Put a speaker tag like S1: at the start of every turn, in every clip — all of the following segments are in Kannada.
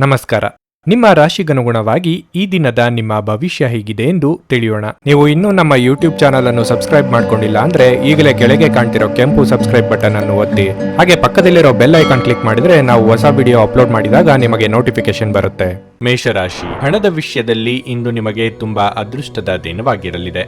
S1: ನಮಸ್ಕಾರ. ನಿಮ್ಮ ರಾಶಿಗನುಗುಣವಾಗಿ ಈ ದಿನದ ನಿಮ್ಮ ಭವಿಷ್ಯ ಹೇಗಿದೆ ಎಂದು ತಿಳಿಯೋಣ. ನೀವು ಇನ್ನೂ ನಮ್ಮ ಯೂಟ್ಯೂಬ್ ಚಾನಲ್ ಅನ್ನು ಸಬ್ಸ್ಕ್ರೈಬ್ ಮಾಡ್ಕೊಂಡಿಲ್ಲ ಅಂದ್ರೆ ಈಗಲೇ ಕೆಳಗೆ ಕಾಣ್ತಿರೋ ಕೆಂಪು ಸಬ್ಸ್ಕ್ರೈಬ್ ಬಟನ್ ಅನ್ನು ಒತ್ತಿ, ಹಾಗೆ ಪಕ್ಕದಲ್ಲಿರೋ ಬೆಲ್ ಐಕಾನ್ ಕ್ಲಿಕ್ ಮಾಡಿದ್ರೆ ನಾವು ಹೊಸ ವಿಡಿಯೋ ಅಪ್ಲೋಡ್ ಮಾಡಿದಾಗ ನಿಮಗೆ ನೋಟಿಫಿಕೇಶನ್ ಬರುತ್ತೆ. ಮೇಷರಾಶಿ, ಹಣದ ವಿಷಯದಲ್ಲಿ ಇಂದು ನಿಮಗೆ ತುಂಬಾ ಅದೃಷ್ಟದ ದಿನವಾಗಿರಲಿದೆ.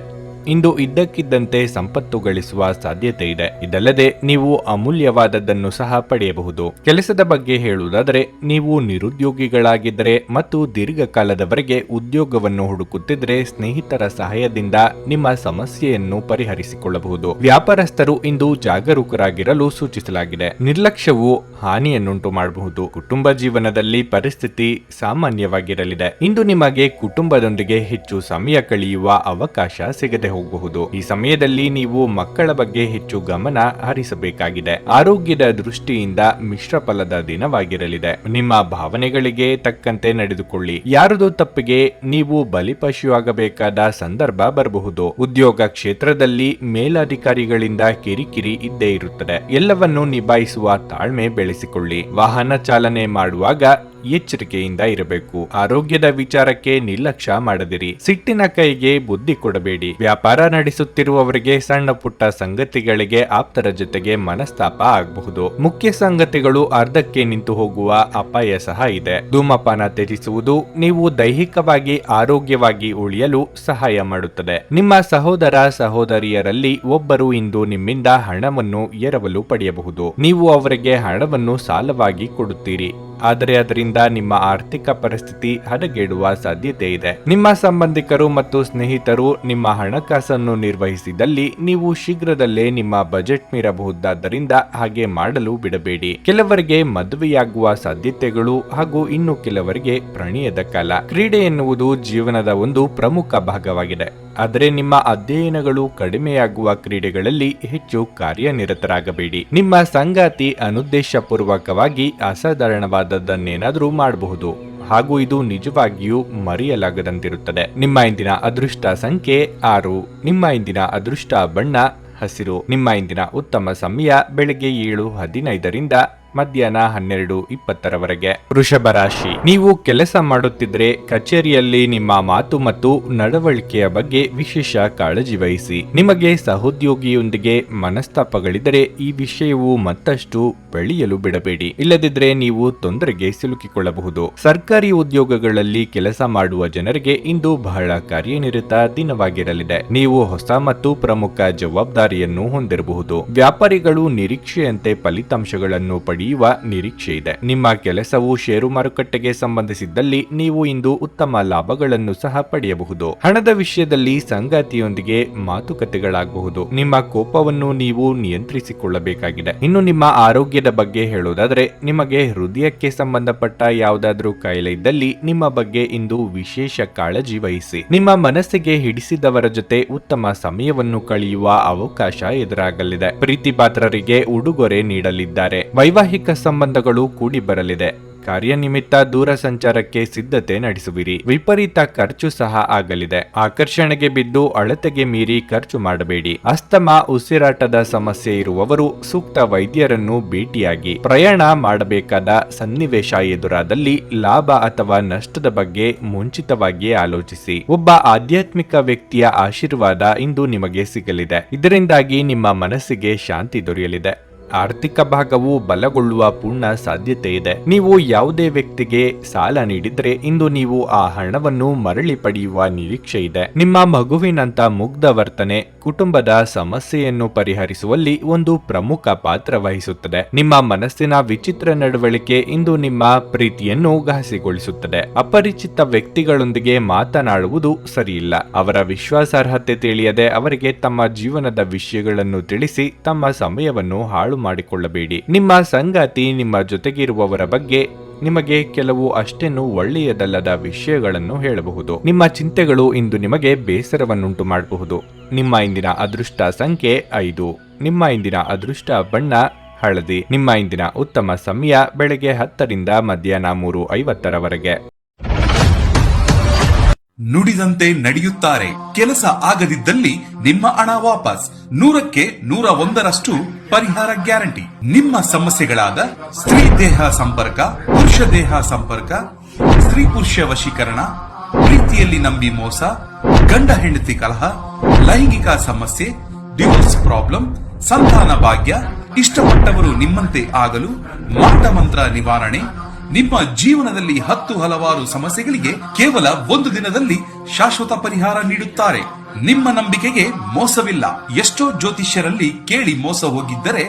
S1: ಇಂದು ಇದ್ದಕ್ಕಿದ್ದಂತೆ ಸಂಪತ್ತು ಗಳಿಸುವ ಸಾಧ್ಯತೆ ಇದೆ. ಇದಲ್ಲದೆ ನೀವು ಅಮೂಲ್ಯವಾದದ್ದನ್ನು ಸಹ ಪಡೆಯಬಹುದು. ಕೆಲಸದ ಬಗ್ಗೆ ಹೇಳುವುದಾದರೆ, ನೀವು ನಿರುದ್ಯೋಗಿಗಳಾಗಿದ್ದರೆ ಮತ್ತು ದೀರ್ಘಕಾಲದವರೆಗೆ ಉದ್ಯೋಗವನ್ನು ಹುಡುಕುತ್ತಿದ್ದರೆ ಸ್ನೇಹಿತರ ಸಹಾಯದಿಂದ ನಿಮ್ಮ ಸಮಸ್ಯೆಯನ್ನು ಪರಿಹರಿಸಿಕೊಳ್ಳಬಹುದು. ವ್ಯಾಪಾರಸ್ಥರು ಇಂದು ಜಾಗರೂಕರಾಗಿರಲು ಸೂಚಿಸಲಾಗಿದೆ. ನಿರ್ಲಕ್ಷ್ಯವು ಹಾನಿಯನ್ನುಂಟು ಮಾಡಬಹುದು. ಕುಟುಂಬ ಜೀವನದಲ್ಲಿ ಪರಿಸ್ಥಿತಿ ಸಾಮಾನ್ಯವಾಗಿರಲಿದೆ. ಇಂದು ನಿಮಗೆ ಕುಟುಂಬದೊಂದಿಗೆ ಹೆಚ್ಚು ಸಮಯ ಕಳೆಯುವ ಅವಕಾಶ ಸಿಗದೆ ಹೋಗಬಹುದು. ಈ ಸಮಯದಲ್ಲಿ ನೀವು ಮಕ್ಕಳ ಬಗ್ಗೆ ಹೆಚ್ಚು ಗಮನ ಹರಿಸಬೇಕಾಗಿದೆ. ಆರೋಗ್ಯದ ದೃಷ್ಟಿಯಿಂದ ಮಿಶ್ರ ಫಲದ ದಿನವಾಗಿರಲಿದೆ. ನಿಮ್ಮ ಭಾವನೆಗಳಿಗೆ ತಕ್ಕಂತೆ ನಡೆದುಕೊಳ್ಳಿ. ಯಾರದೋ ತಪ್ಪಿಗೆ ನೀವು ಬಲಿಪಶುವಾಗಬೇಕಾದ ಸಂದರ್ಭ ಬರಬಹುದು. ಉದ್ಯೋಗ ಕ್ಷೇತ್ರದಲ್ಲಿ ಮೇಲಧಿಕಾರಿಗಳಿಂದ ಕಿರಿಕಿರಿ ಇದ್ದೇ ಇರುತ್ತದೆ. ಎಲ್ಲವನ್ನೂ ನಿಭಾಯಿಸುವ ತಾಳ್ಮೆ ಬೆಳೆಸಿಕೊಳ್ಳಿ. ವಾಹನ ಚಾಲನೆ ಮಾಡುವಾಗ ಎಚ್ಚರಿಕೆಯಿಂದ ಇರಬೇಕು. ಆರೋಗ್ಯದ ವಿಚಾರಕ್ಕೆ ನಿರ್ಲಕ್ಷ್ಯ ಮಾಡದಿರಿ. ಸಿಟ್ಟಿನ ಕೈಗೆ ಬುದ್ಧಿ ಕೊಡಬೇಡಿ. ವ್ಯಾಪಾರ ನಡೆಸುತ್ತಿರುವವರಿಗೆ ಸಣ್ಣ ಪುಟ್ಟ ಸಂಗತಿಗಳಿಗೆ ಆಪ್ತರ ಜೊತೆಗೆ ಮನಸ್ತಾಪ ಆಗಬಹುದು. ಮುಖ್ಯ ಸಂಗತಿಗಳು ಅರ್ಧಕ್ಕೆ ನಿಂತು ಹೋಗುವ ಅಪಾಯ ಸಹ ಇದೆ. ಧೂಮಪಾನ ತ್ಯಜಿಸುವುದು ನೀವು ದೈಹಿಕವಾಗಿ ಆರೋಗ್ಯವಾಗಿ ಉಳಿಯಲು ಸಹಾಯ ಮಾಡುತ್ತದೆ. ನಿಮ್ಮ ಸಹೋದರ ಸಹೋದರಿಯರಲ್ಲಿ ಒಬ್ಬರು ಇಂದು ನಿಮ್ಮಿಂದ ಹಣವನ್ನು ಎರವಲು ಪಡೆಯಬಹುದು. ನೀವು ಅವರಿಗೆ ಹಣವನ್ನು ಸಾಲವಾಗಿ ಕೊಡುತ್ತೀರಿ, ಆದರೆ ಅದರಿಂದ ನಿಮ್ಮ ಆರ್ಥಿಕ ಪರಿಸ್ಥಿತಿ ಹದಗೆಡುವ ಸಾಧ್ಯತೆ ಇದೆ. ನಿಮ್ಮ ಸಂಬಂಧಿಕರು ಮತ್ತು ಸ್ನೇಹಿತರು ನಿಮ್ಮ ಹಣಕಾಸನ್ನು ನಿರ್ವಹಿಸಿದಲ್ಲಿ ನೀವು ಶೀಘ್ರದಲ್ಲೇ ನಿಮ್ಮ ಬಜೆಟ್ ಮೀರಬಹುದಾದ್ದರಿಂದ ಹಾಗೆ ಮಾಡಲು ಬಿಡಬೇಡಿ. ಕೆಲವರಿಗೆ ಮದುವೆಯಾಗುವ ಸಾಧ್ಯತೆಗಳು ಹಾಗೂ ಇನ್ನು ಕೆಲವರಿಗೆ ಪ್ರಣಯದ ಕಾಲ. ಕ್ರೀಡೆ ಎನ್ನುವುದು ಜೀವನದ ಒಂದು ಪ್ರಮುಖ ಭಾಗವಾಗಿದೆ, ಆದರೆ ನಿಮ್ಮ ಅಧ್ಯಯನಗಳು ಕಡಿಮೆಯಾಗುವ ಕ್ರೀಡೆಗಳಲ್ಲಿ ಹೆಚ್ಚು ಕಾರ್ಯನಿರತರಾಗಬೇಡಿ. ನಿಮ್ಮ ಸಂಗಾತಿ ಅನುದ್ದೇಶಪೂರ್ವಕವಾಗಿ ಅಸಾಧಾರಣವಾದದ್ದನ್ನೇನಾದರೂ ಮಾಡಬಹುದು ಹಾಗೂ ಇದು ನಿಜವಾಗಿಯೂ ಮರೆಯಲಾಗದಂತಿರುತ್ತದೆ. ನಿಮ್ಮ ಇಂದಿನ ಅದೃಷ್ಟ ಸಂಖ್ಯೆ 6. ನಿಮ್ಮ ಇಂದಿನ ಅದೃಷ್ಟ ಬಣ್ಣ ಹಸಿರು. ನಿಮ್ಮ ಇಂದಿನ ಉತ್ತಮ ಸಮಯ ಬೆಳಗ್ಗೆ 7:15ರಿಂದ ಮಧ್ಯಾಹ್ನ 12:20ರವರೆಗೆ. ವೃಷಭ ರಾಶಿ, ನೀವು ಕೆಲಸ ಮಾಡುತ್ತಿದ್ರೆ ಕಚೇರಿಯಲ್ಲಿ ನಿಮ್ಮ ಮಾತು ಮತ್ತು ನಡವಳಿಕೆಯ ಬಗ್ಗೆ ವಿಶೇಷ ಕಾಳಜಿ ವಹಿಸಿ. ನಿಮಗೆ ಸಹೋದ್ಯೋಗಿಯೊಂದಿಗೆ ಮನಸ್ತಾಪಗಳಿದ್ದರೆ ಈ ವಿಷಯವು ಮತ್ತಷ್ಟು ಬೆಳೆಯಲು ಬಿಡಬೇಡಿ. ಇಲ್ಲದಿದ್ದರೆ ನೀವು ತೊಂದರೆಗೆ ಸಿಲುಕಿಕೊಳ್ಳಬಹುದು. ಸರ್ಕಾರಿ ಉದ್ಯೋಗಗಳಲ್ಲಿ ಕೆಲಸ ಮಾಡುವ ಜನರಿಗೆ ಇಂದು ಬಹಳ ಕಾರ್ಯನಿರತ ದಿನವಾಗಿರಲಿದೆ. ನೀವು ಹೊಸ ಮತ್ತು ಪ್ರಮುಖ ಜವಾಬ್ದಾರಿಯನ್ನು ಹೊಂದಿರಬಹುದು. ವ್ಯಾಪಾರಿಗಳು ನಿರೀಕ್ಷೆಯಂತೆ ಫಲಿತಾಂಶಗಳನ್ನು ಪಡೆಯುವ ನಿರೀಕ್ಷೆ ಇದೆ. ನಿಮ್ಮ ಕೆಲಸವು ಷೇರು ಮಾರುಕಟ್ಟೆಗೆ ಸಂಬಂಧಿಸಿದ್ದಲ್ಲಿ ನೀವು ಇಂದು ಉತ್ತಮ ಲಾಭಗಳನ್ನು ಸಹ ಪಡೆಯಬಹುದು. ಹಣದ ವಿಷಯದಲ್ಲಿ ಸಂಗಾತಿಯೊಂದಿಗೆ ಮಾತುಕತೆಗಳಾಗಬಹುದು. ನಿಮ್ಮ ಕೋಪವನ್ನು ನೀವು ನಿಯಂತ್ರಿಸಿಕೊಳ್ಳಬೇಕಾಗಿದೆ. ಇನ್ನು ನಿಮ್ಮ ಆರೋಗ್ಯದ ಬಗ್ಗೆ ಹೇಳುವುದಾದರೆ, ನಿಮಗೆ ಹೃದಯಕ್ಕೆ ಸಂಬಂಧಪಟ್ಟ ಯಾವುದಾದ್ರೂ ಕಾಯಿಲೆ ಇದ್ದಲ್ಲಿ ನಿಮ್ಮ ಬಗ್ಗೆ ಇಂದು ವಿಶೇಷ ಕಾಳಜಿ ವಹಿಸಿ. ನಿಮ್ಮ ಮನಸ್ಸಿಗೆ ಹಿಡಿಸಿದವರ ಜೊತೆ ಉತ್ತಮ ಸಮಯವನ್ನು ಕಳೆಯುವ ಅವಕಾಶ ಎದುರಾಗಲಿದೆ. ಪ್ರೀತಿ ಪಾತ್ರರಿಗೆ ಉಡುಗೊರೆ ನೀಡಲಿದ್ದಾರೆ. ವೈವಾಹಿಕ ಸಂಬಂಧಗಳು ಕೂಡಿ ಬರಲಿದೆ. ಕಾರ್ಯನಿಮಿತ್ತ ದೂರ ಸಂಚಾರಕ್ಕೆ ಸಿದ್ಧತೆ ನಡೆಸುವಿರಿ. ವಿಪರೀತ ಖರ್ಚು ಸಹ ಆಗಲಿದೆ. ಆಕರ್ಷಣೆಗೆ ಬಿದ್ದು ಅಳತೆಗೆ ಮೀರಿ ಖರ್ಚು ಮಾಡಬೇಡಿ. ಅಸ್ತಮಾ, ಉಸಿರಾಟದ ಸಮಸ್ಯೆ ಇರುವವರು ಸೂಕ್ತ ವೈದ್ಯರನ್ನು ಭೇಟಿಯಾಗಿ. ಪ್ರಯಾಣ ಮಾಡಬೇಕಾದ ಸನ್ನಿವೇಶ ಎದುರಾದಲ್ಲಿ ಲಾಭ ಅಥವಾ ನಷ್ಟದ ಬಗ್ಗೆ ಮುಂಚಿತವಾಗಿಯೇ ಆಲೋಚಿಸಿ. ಒಬ್ಬ ಆಧ್ಯಾತ್ಮಿಕ ವ್ಯಕ್ತಿಯ ಆಶೀರ್ವಾದ ಇಂದು ನಿಮಗೆ ಸಿಗಲಿದೆ. ಇದರಿಂದಾಗಿ ನಿಮ್ಮ ಮನಸ್ಸಿಗೆ ಶಾಂತಿ ದೊರೆಯಲಿದೆ. ಆರ್ಥಿಕ ಭಾಗವು ಬಲಗೊಳ್ಳುವ ಪೂರ್ಣ ಸಾಧ್ಯತೆ ಇದೆ. ನೀವು ಯಾವುದೇ ವ್ಯಕ್ತಿಗೆ ಸಾಲ ನೀಡಿದ್ರೆ ಇಂದು ನೀವು ಆ ಹಣವನ್ನು ಮರಳಿ ಪಡೆಯುವ ನಿರೀಕ್ಷೆ ಇದೆ. ನಿಮ್ಮ ಮಗುವಿನಂತ ಮುಗ್ಧ ವರ್ತನೆ ಕುಟುಂಬದ ಸಮಸ್ಯೆಯನ್ನು ಪರಿಹರಿಸುವಲ್ಲಿ ಒಂದು ಪ್ರಮುಖ ಪಾತ್ರ ವಹಿಸುತ್ತದೆ. ನಿಮ್ಮ ಮನಸ್ಸಿನ ವಿಚಿತ್ರ ನಡವಳಿಕೆ ಇಂದು ನಿಮ್ಮ ಪ್ರೀತಿಯನ್ನು ಘಾಸಿಗೊಳಿಸುತ್ತದೆ. ಅಪರಿಚಿತ ವ್ಯಕ್ತಿಗಳೊಂದಿಗೆ ಮಾತನಾಡುವುದು ಸರಿಯಿಲ್ಲ. ಅವರ ವಿಶ್ವಾಸಾರ್ಹತೆ ತಿಳಿಯದೆ ಅವರಿಗೆ ತಮ್ಮ ಜೀವನದ ವಿಷಯಗಳನ್ನು ತಿಳಿಸಿ ತಮ್ಮ ಸಮಯವನ್ನು ಹಾಳು ಮಾಡಿಕೊಳ್ಳಬೇಡಿ. ನಿಮ್ಮ ಸಂಗಾತಿ ನಿಮ್ಮ ಜೊತೆಗಿರುವವರ ಬಗ್ಗೆ ನಿಮಗೆ ಕೆಲವು ಅಷ್ಟೇನು ಒಳ್ಳೆಯದಲ್ಲದ ವಿಷಯಗಳನ್ನು ಹೇಳಬಹುದು. ನಿಮ್ಮ ಚಿಂತೆಗಳು ಇಂದು ನಿಮಗೆ ಬೇಸರವನ್ನುಂಟು ಮಾಡಬಹುದು. ನಿಮ್ಮ ಇಂದಿನ ಅದೃಷ್ಟ ಸಂಖ್ಯೆ 5. ನಿಮ್ಮ ಇಂದಿನ ಅದೃಷ್ಟ ಬಣ್ಣ ಹಳದಿ. ನಿಮ್ಮ ಇಂದಿನ ಉತ್ತಮ ಸಮಯ ಬೆಳಗ್ಗೆ 10ರಿಂದ ಮಧ್ಯಾಹ್ನ 3:50ರವರೆಗೆ.
S2: ನುಡಿದಂತೆ ನಡೆಯುತ್ತಾರೆ. ಕೆಲಸ ಆಗದಿದ್ದಲ್ಲಿ ನಿಮ್ಮ ಹಣ ವಾಪಸ್. 100ಕ್ಕೆ 101ರಷ್ಟು ಪರಿಹಾರ ಗ್ಯಾರಂಟಿ. ನಿಮ್ಮ ಸಮಸ್ಯೆಗಳಾದ ಸ್ತ್ರೀ ದೇಹ ಸಂಪರ್ಕ, ಪುರುಷ ದೇಹ ಸಂಪರ್ಕ, ಸ್ತ್ರೀ ಪುರುಷ ವಶೀಕರಣ, ಪ್ರೀತಿಯಲ್ಲಿ ನಂಬಿ ಮೋಸ, ಗಂಡ ಹೆಂಡತಿ ಕಲಹ, ಲೈಂಗಿಕ ಸಮಸ್ಯೆ, ಡಿವೋರ್ಸ್ ಪ್ರಾಬ್ಲಮ್, ಸಂತಾನ ಭಾಗ್ಯ, ಇಷ್ಟಪಟ್ಟವರು ನಿಮ್ಮಂತೆ ಆಗಲು ಮಾಟ ಮಂತ್ರ ನಿವಾರಣೆ. ನಿಮ್ಮ ಜೀವನದಲ್ಲಿ 10 ಹಲವಾರು ಸಮಸ್ಯೆಗಳಿಗೆ ಕೇವಲ 1 ದಿನದಲ್ಲಿ ಶಾಶ್ವತ ಪರಿಹಾರ ನೀಡುತ್ತಾರೆ. ನಿಮ್ಮ ನಂಬಿಕೆಗೆ ಮೋಸವಿಲ್ಲ. ಎಷ್ಟೋ ಜ್ಯೋತಿಷ್ಯರಲ್ಲಿ ಕೇಳಿ ಮೋಸ ಹೋಗಿದ್ದರೆ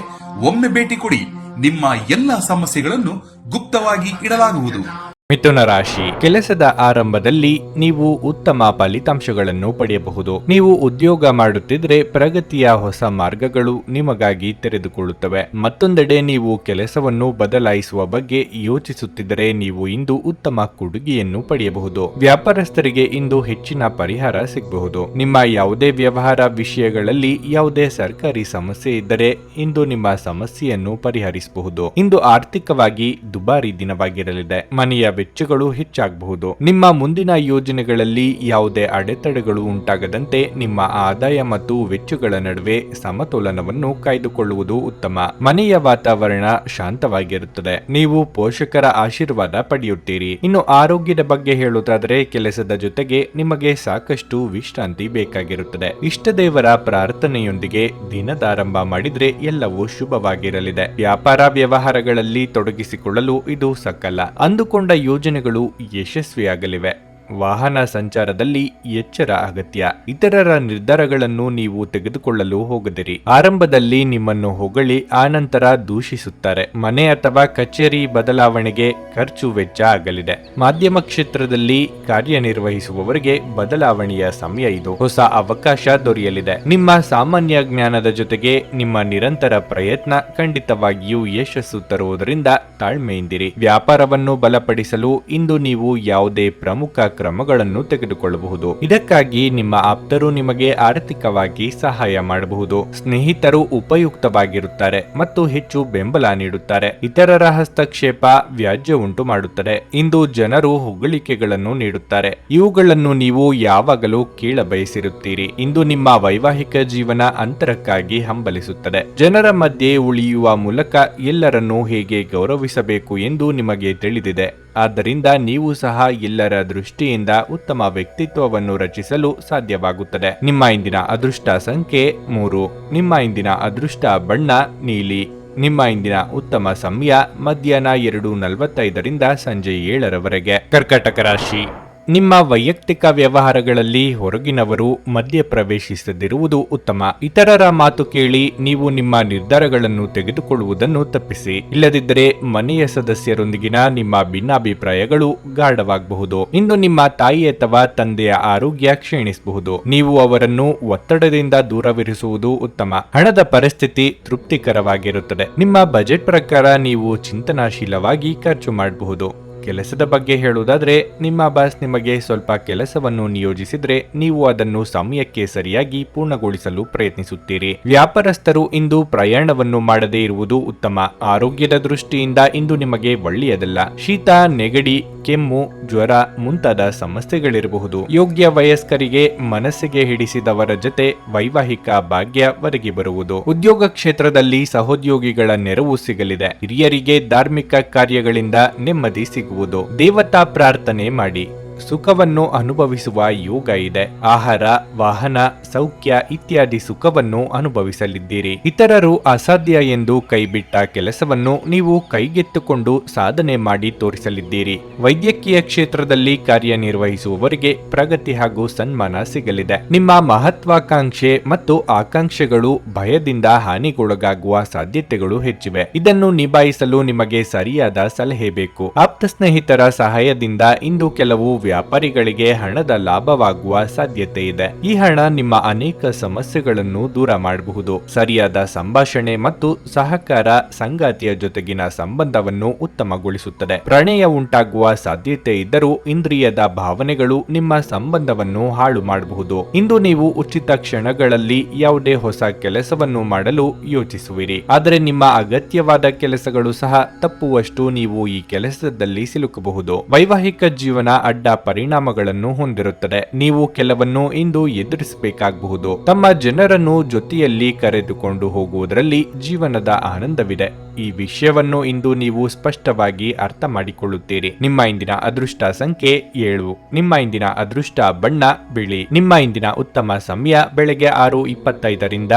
S2: ಒಮ್ಮೆ ಭೇಟಿ ಕೊಡಿ. ನಿಮ್ಮ ಎಲ್ಲಾ ಸಮಸ್ಯೆಗಳನ್ನು ಗುಪ್ತವಾಗಿ ಇಡಲಾಗುವುದು.
S1: ಮಿಥುನ ರಾಶಿ. ಕೆಲಸದ ಆರಂಭದಲ್ಲಿ ನೀವು ಉತ್ತಮ ಫಲಿತಾಂಶಗಳನ್ನು ಪಡೆಯಬಹುದು. ನೀವು ಉದ್ಯೋಗ ಮಾಡುತ್ತಿದ್ರೆ ಪ್ರಗತಿಯ ಹೊಸ ಮಾರ್ಗಗಳು ನಿಮಗಾಗಿ ತೆರೆದುಕೊಳ್ಳುತ್ತವೆ. ಮತ್ತೊಂದೆಡೆ ನೀವು ಕೆಲಸವನ್ನು ಬದಲಾಯಿಸುವ ಬಗ್ಗೆ ಯೋಚಿಸುತ್ತಿದ್ದರೆ ನೀವು ಇಂದು ಉತ್ತಮ ಕೊಡುಗೆಯನ್ನು ಪಡೆಯಬಹುದು. ವ್ಯಾಪಾರಸ್ಥರಿಗೆ ಇಂದು ಹೆಚ್ಚಿನ ಪರಿಹಾರ ಸಿಗಬಹುದು. ನಿಮ್ಮ ಯಾವುದೇ ವ್ಯವಹಾರ ವಿಷಯಗಳಲ್ಲಿ ಯಾವುದೇ ಸರ್ಕಾರಿ ಸಮಸ್ಯೆ ಇದ್ದರೆ ಇಂದು ನಿಮ್ಮ ಸಮಸ್ಯೆಯನ್ನು ಪರಿಹರಿಸಬಹುದು. ಇಂದು ಆರ್ಥಿಕವಾಗಿ ದುಬಾರಿ ದಿನವಾಗಿರಲಿದೆ. ಮನೆಯ ವೆಚ್ಚಗಳು ಹೆಚ್ಚಾಗಬಹುದು. ನಿಮ್ಮ ಮುಂದಿನ ಯೋಜನೆಗಳಲ್ಲಿ ಯಾವುದೇ ಅಡೆತಡೆಗಳು ಉಂಟಾಗದಂತೆ ನಿಮ್ಮ ಆದಾಯ ಮತ್ತು ವೆಚ್ಚಗಳ ನಡುವೆ ಸಮತೋಲನವನ್ನು ಕಾಯ್ದುಕೊಳ್ಳುವುದು ಉತ್ತಮ. ಮನೆಯ ವಾತಾವರಣ ಶಾಂತವಾಗಿರುತ್ತದೆ. ನೀವು ಪೋಷಕರ ಆಶೀರ್ವಾದ ಪಡೆಯುತ್ತೀರಿ. ಇನ್ನು ಆರೋಗ್ಯದ ಬಗ್ಗೆ ಹೇಳುವುದಾದರೆ ಕೆಲಸದ ಜೊತೆಗೆ ನಿಮಗೆ ಸಾಕಷ್ಟು ವಿಶ್ರಾಂತಿ ಬೇಕಾಗಿರುತ್ತದೆ. ಇಷ್ಟ ದೇವರ ಪ್ರಾರ್ಥನೆಯೊಂದಿಗೆ ದಿನದಾರಂಭ ಮಾಡಿದ್ರೆ ಎಲ್ಲವೂ ಶುಭವಾಗಿರಲಿದೆ. ವ್ಯಾಪಾರ ವ್ಯವಹಾರಗಳಲ್ಲಿ ತೊಡಗಿಸಿಕೊಳ್ಳಲು ಇದು ಸಕಾಲ. ಅಂದುಕೊಂಡ ಯೋಜನೆಗಳು ಯಶಸ್ವಿಯಾಗಲಿವೆ. ವಾಹನ ಸಂಚಾರದಲ್ಲಿ ಎಚ್ಚರ ಅಗತ್ಯ. ಇತರರ ನಿರ್ಧಾರಗಳನ್ನು ನೀವು ತೆಗೆದುಕೊಳ್ಳಲು ಹೋಗದಿರಿ. ಆರಂಭದಲ್ಲಿ ನಿಮ್ಮನ್ನು ಹೊಗಳಿ ಆನಂತರ ದೂಷಿಸುತ್ತಾರೆ. ಮನೆ ಅಥವಾ ಕಚೇರಿ ಬದಲಾವಣೆಗೆ ಖರ್ಚು ವೆಚ್ಚ ಆಗಲಿದೆ. ಮಾಧ್ಯಮ ಕ್ಷೇತ್ರದಲ್ಲಿ ಕಾರ್ಯನಿರ್ವಹಿಸುವವರಿಗೆ ಬದಲಾವಣೆಯ ಸಮಯ ಇದು. ಹೊಸ ಅವಕಾಶ ದೊರೆಯಲಿದೆ. ನಿಮ್ಮ ಸಾಮಾನ್ಯ ಜ್ಞಾನದ ಜೊತೆಗೆ ನಿಮ್ಮ ನಿರಂತರ ಪ್ರಯತ್ನ ಖಂಡಿತವಾಗಿಯೂ ಯಶಸ್ಸು ತರುವುದರಿಂದ ತಾಳ್ಮೆಯಿಂದಿರಿ. ವ್ಯಾಪಾರವನ್ನು ಬಲಪಡಿಸಲು ಇಂದು ನೀವು ಯಾವುದೇ ಪ್ರಮುಖ ಕ್ರಮಗಳನ್ನು ತೆಗೆದುಕೊಳ್ಳಬಹುದು. ಇದಕ್ಕಾಗಿ ನಿಮ್ಮ ಆಪ್ತರು ನಿಮಗೆ ಆರ್ಥಿಕವಾಗಿ ಸಹಾಯ ಮಾಡಬಹುದು. ಸ್ನೇಹಿತರು ಉಪಯುಕ್ತವಾಗಿರುತ್ತಾರೆ ಮತ್ತು ಹೆಚ್ಚು ಬೆಂಬಲ ನೀಡುತ್ತಾರೆ. ಇತರರ ಹಸ್ತಕ್ಷೇಪ ವ್ಯಾಜ್ಯ ಉಂಟು ಮಾಡುತ್ತದೆ. ಇಂದು ಜನರು ಹೊಗಳಿಕೆಗಳನ್ನು ನೀಡುತ್ತಾರೆ. ಇವುಗಳನ್ನು ನೀವು ಯಾವಾಗಲೂ ಕೇಳಬಯಸಿರುತ್ತೀರಿ. ಇಂದು ನಿಮ್ಮ ವೈವಾಹಿಕ ಜೀವನ ಅಂತರಕ್ಕಾಗಿ ಹಂಬಲಿಸುತ್ತದೆ. ಜನರ ಮಧ್ಯೆ ಉಳಿಯುವ ಮೂಲಕ ಎಲ್ಲರನ್ನೂ ಹೇಗೆ ಗೌರವಿಸಬೇಕು ಎಂದು ನಿಮಗೆ ತಿಳಿದಿದೆ. ಆದ್ದರಿಂದ ನೀವು ಸಹ ಎಲ್ಲರ ದೃಷ್ಟಿಯಿಂದ ಉತ್ತಮ ವ್ಯಕ್ತಿತ್ವವನ್ನು ರಚಿಸಲು ಸಾಧ್ಯವಾಗುತ್ತದೆ. ನಿಮ್ಮ ಇಂದಿನ ಅದೃಷ್ಟ ಸಂಖ್ಯೆ 3. ನಿಮ್ಮ ಇಂದಿನ ಅದೃಷ್ಟ ಬಣ್ಣ ನೀಲಿ. ನಿಮ್ಮ ಇಂದಿನ ಉತ್ತಮ ಸಮಯ ಮಧ್ಯಾಹ್ನ 2:45 ಸಂಜೆ 7 ಕರ್ಕಾಟಕ ರಾಶಿ. ನಿಮ್ಮ ವೈಯಕ್ತಿಕ ವ್ಯವಹಾರಗಳಲ್ಲಿ ಹೊರಗಿನವರು ಮಧ್ಯ ಪ್ರವೇಶಿಸದಿರುವುದು ಉತ್ತಮ. ಇತರರ ಮಾತು ಕೇಳಿ ನೀವು ನಿಮ್ಮ ನಿರ್ಧಾರಗಳನ್ನು ತೆಗೆದುಕೊಳ್ಳುವುದನ್ನು ತಪ್ಪಿಸಿ. ಇಲ್ಲದಿದ್ದರೆ ಮನೆಯ ಸದಸ್ಯರೊಂದಿಗಿನ ನಿಮ್ಮ ಭಿನ್ನಾಭಿಪ್ರಾಯಗಳು ಗಾಢವಾಗಬಹುದು. ಇಂದು ನಿಮ್ಮ ತಾಯಿ ಅಥವಾ ತಂದೆಯ ಆರೋಗ್ಯ ಕ್ಷೀಣಿಸಬಹುದು. ನೀವು ಅವರನ್ನು ಒತ್ತಡದಿಂದ ದೂರವಿರಿಸುವುದು ಉತ್ತಮ. ಹಣದ ಪರಿಸ್ಥಿತಿ ತೃಪ್ತಿಕರವಾಗಿರುತ್ತದೆ. ನಿಮ್ಮ ಬಜೆಟ್ ಪ್ರಕಾರ ನೀವು ಚಿಂತನಾಶೀಲವಾಗಿ ಖರ್ಚು ಮಾಡಬಹುದು. ಕೆಲಸದ ಬಗ್ಗೆ ಹೇಳುವುದಾದ್ರೆ ನಿಮ್ಮ ಬಾಸ್ ನಿಮಗೆ ಸ್ವಲ್ಪ ಕೆಲಸವನ್ನು ನಿಯೋಜಿಸಿದ್ರೆ ನೀವು ಅದನ್ನು ಸಮಯಕ್ಕೆ ಸರಿಯಾಗಿ ಪೂರ್ಣಗೊಳಿಸಲು ಪ್ರಯತ್ನಿಸುತ್ತೀರಿ. ವ್ಯಾಪಾರಸ್ಥರು ಇಂದು ಪ್ರಯಾಣವನ್ನು ಮಾಡದೇ ಇರುವುದು ಉತ್ತಮ. ಆರೋಗ್ಯದ ದೃಷ್ಟಿಯಿಂದ ಇಂದು ನಿಮಗೆ ಒಳ್ಳೆಯದಲ್ಲ. ಶೀತ, ನೆಗಡಿ, ಕೆಮ್ಮು, ಜ್ವರ ಮುಂತಾದ ಸಮಸ್ಯೆಗಳಿರಬಹುದು. ಯೋಗ್ಯ ವಯಸ್ಕರಿಗೆ ಮನಸ್ಸಿಗೆ ಹಿಡಿಸಿದವರ ಜೊತೆ ವೈವಾಹಿಕ ಭಾಗ್ಯ ಒದಗಿ ಬರುವುದು. ಉದ್ಯೋಗ ಕ್ಷೇತ್ರದಲ್ಲಿ ಸಹೋದ್ಯೋಗಿಗಳ ನೆರವು ಸಿಗಲಿದೆ. ಹಿರಿಯರಿಗೆ ಧಾರ್ಮಿಕ ಕಾರ್ಯಗಳಿಂದ ನೆಮ್ಮದಿ ಸಿಗುವುದು. ದೇವತಾ ಪ್ರಾರ್ಥನೆ ಮಾಡಿ. ಸುಖವನ್ನು ಅನುಭವಿಸುವ ಯೋಗ ಇದೆ. ಆಹಾರ, ವಾಹನ, ಸೌಖ್ಯ ಇತ್ಯಾದಿ ಸುಖವನ್ನು ಅನುಭವಿಸಲಿದ್ದೀರಿ. ಇತರರು ಅಸಾಧ್ಯ ಎಂದು ಕೈಬಿಟ್ಟ ಕೆಲಸವನ್ನು ನೀವು ಕೈಗೆತ್ತಿಕೊಂಡು ಸಾಧನೆ ಮಾಡಿ ತೋರಿಸಲಿದ್ದೀರಿ. ವೈದ್ಯಕೀಯ ಕ್ಷೇತ್ರದಲ್ಲಿ ಕಾರ್ಯನಿರ್ವಹಿಸುವವರಿಗೆ ಪ್ರಗತಿ ಹಾಗೂ ಸನ್ಮಾನ ಸಿಗಲಿದೆ. ನಿಮ್ಮ ಮಹತ್ವಾಕಾಂಕ್ಷೆ ಮತ್ತು ಆಕಾಂಕ್ಷೆಗಳು ಭಯದಿಂದ ಹಾನಿಗೊಳಗಾಗುವ ಸಾಧ್ಯತೆಗಳು ಹೆಚ್ಚಿವೆ. ಇದನ್ನು ನಿಭಾಯಿಸಲು ನಿಮಗೆ ಸರಿಯಾದ ಸಲಹೆ ಬೇಕು. ಆಪ್ತ ಸ್ನೇಹಿತರ ಸಹಾಯದಿಂದ ಇಂದು ಕೆಲವು ವ್ಯಾಪಾರಿಗಳಿಗೆ ಹಣದ ಲಾಭವಾಗುವ ಸಾಧ್ಯತೆ ಇದೆ. ಈ ಹಣ ನಿಮ್ಮ ಅನೇಕ ಸಮಸ್ಯೆಗಳನ್ನು ದೂರ ಮಾಡಬಹುದು. ಸರಿಯಾದ ಸಂಭಾಷಣೆ ಮತ್ತು ಸಹಕಾರ ಸಂಗಾತಿಯ ಜೊತೆಗಿನ ಸಂಬಂಧವನ್ನು ಉತ್ತಮಗೊಳಿಸುತ್ತದೆ. ಪ್ರಣಯ ಉಂಟಾಗುವ ಸಾಧ್ಯತೆ ಇದ್ದರೂ ಇಂದ್ರಿಯದ ಭಾವನೆಗಳು ನಿಮ್ಮ ಸಂಬಂಧವನ್ನು ಹಾಳು ಮಾಡಬಹುದು. ಇಂದು ನೀವು ಉಚಿತ ಕ್ಷಣಗಳಲ್ಲಿ ಯಾವುದೇ ಹೊಸ ಕೆಲಸವನ್ನು ಮಾಡಲು ಯೋಚಿಸುವಿರಿ. ಆದರೆ ನಿಮ್ಮ ಅಗತ್ಯವಾದ ಕೆಲಸಗಳು ಸಹ ತಪ್ಪುವಷ್ಟು ನೀವು ಈ ಕೆಲಸದಲ್ಲಿ ಸಿಲುಕಬಹುದು. ವೈವಾಹಿಕ ಜೀವನ ಅಡ್ಡ ಪರಿಣಾಮಗಳನ್ನು ಹೊಂದಿರುತ್ತದೆ. ನೀವು ಕೆಲವನ್ನು ಇಂದು ಎದುರಿಸಬೇಕಾಗಬಹುದು. ತಮ್ಮ ಜನರನ್ನು ಜೊತೆಯಲ್ಲಿ ಕರೆದುಕೊಂಡು ಹೋಗುವುದರಲ್ಲಿ ಜೀವನದ ಆನಂದವಿದೆ. ಈ ವಿಷಯವನ್ನು ಇಂದು ನೀವು ಸ್ಪಷ್ಟವಾಗಿ ಅರ್ಥ ಮಾಡಿಕೊಳ್ಳುತ್ತೀರಿ. ನಿಮ್ಮ ಇಂದಿನ ಅದೃಷ್ಟ ಸಂಖ್ಯೆ 7. ನಿಮ್ಮ ಇಂದಿನ ಅದೃಷ್ಟ ಬಣ್ಣ ಬಿಳಿ. ನಿಮ್ಮ ಇಂದಿನ ಉತ್ತಮ ಸಮಯ ಬೆಳಗ್ಗೆ 6:25ರಿಂದ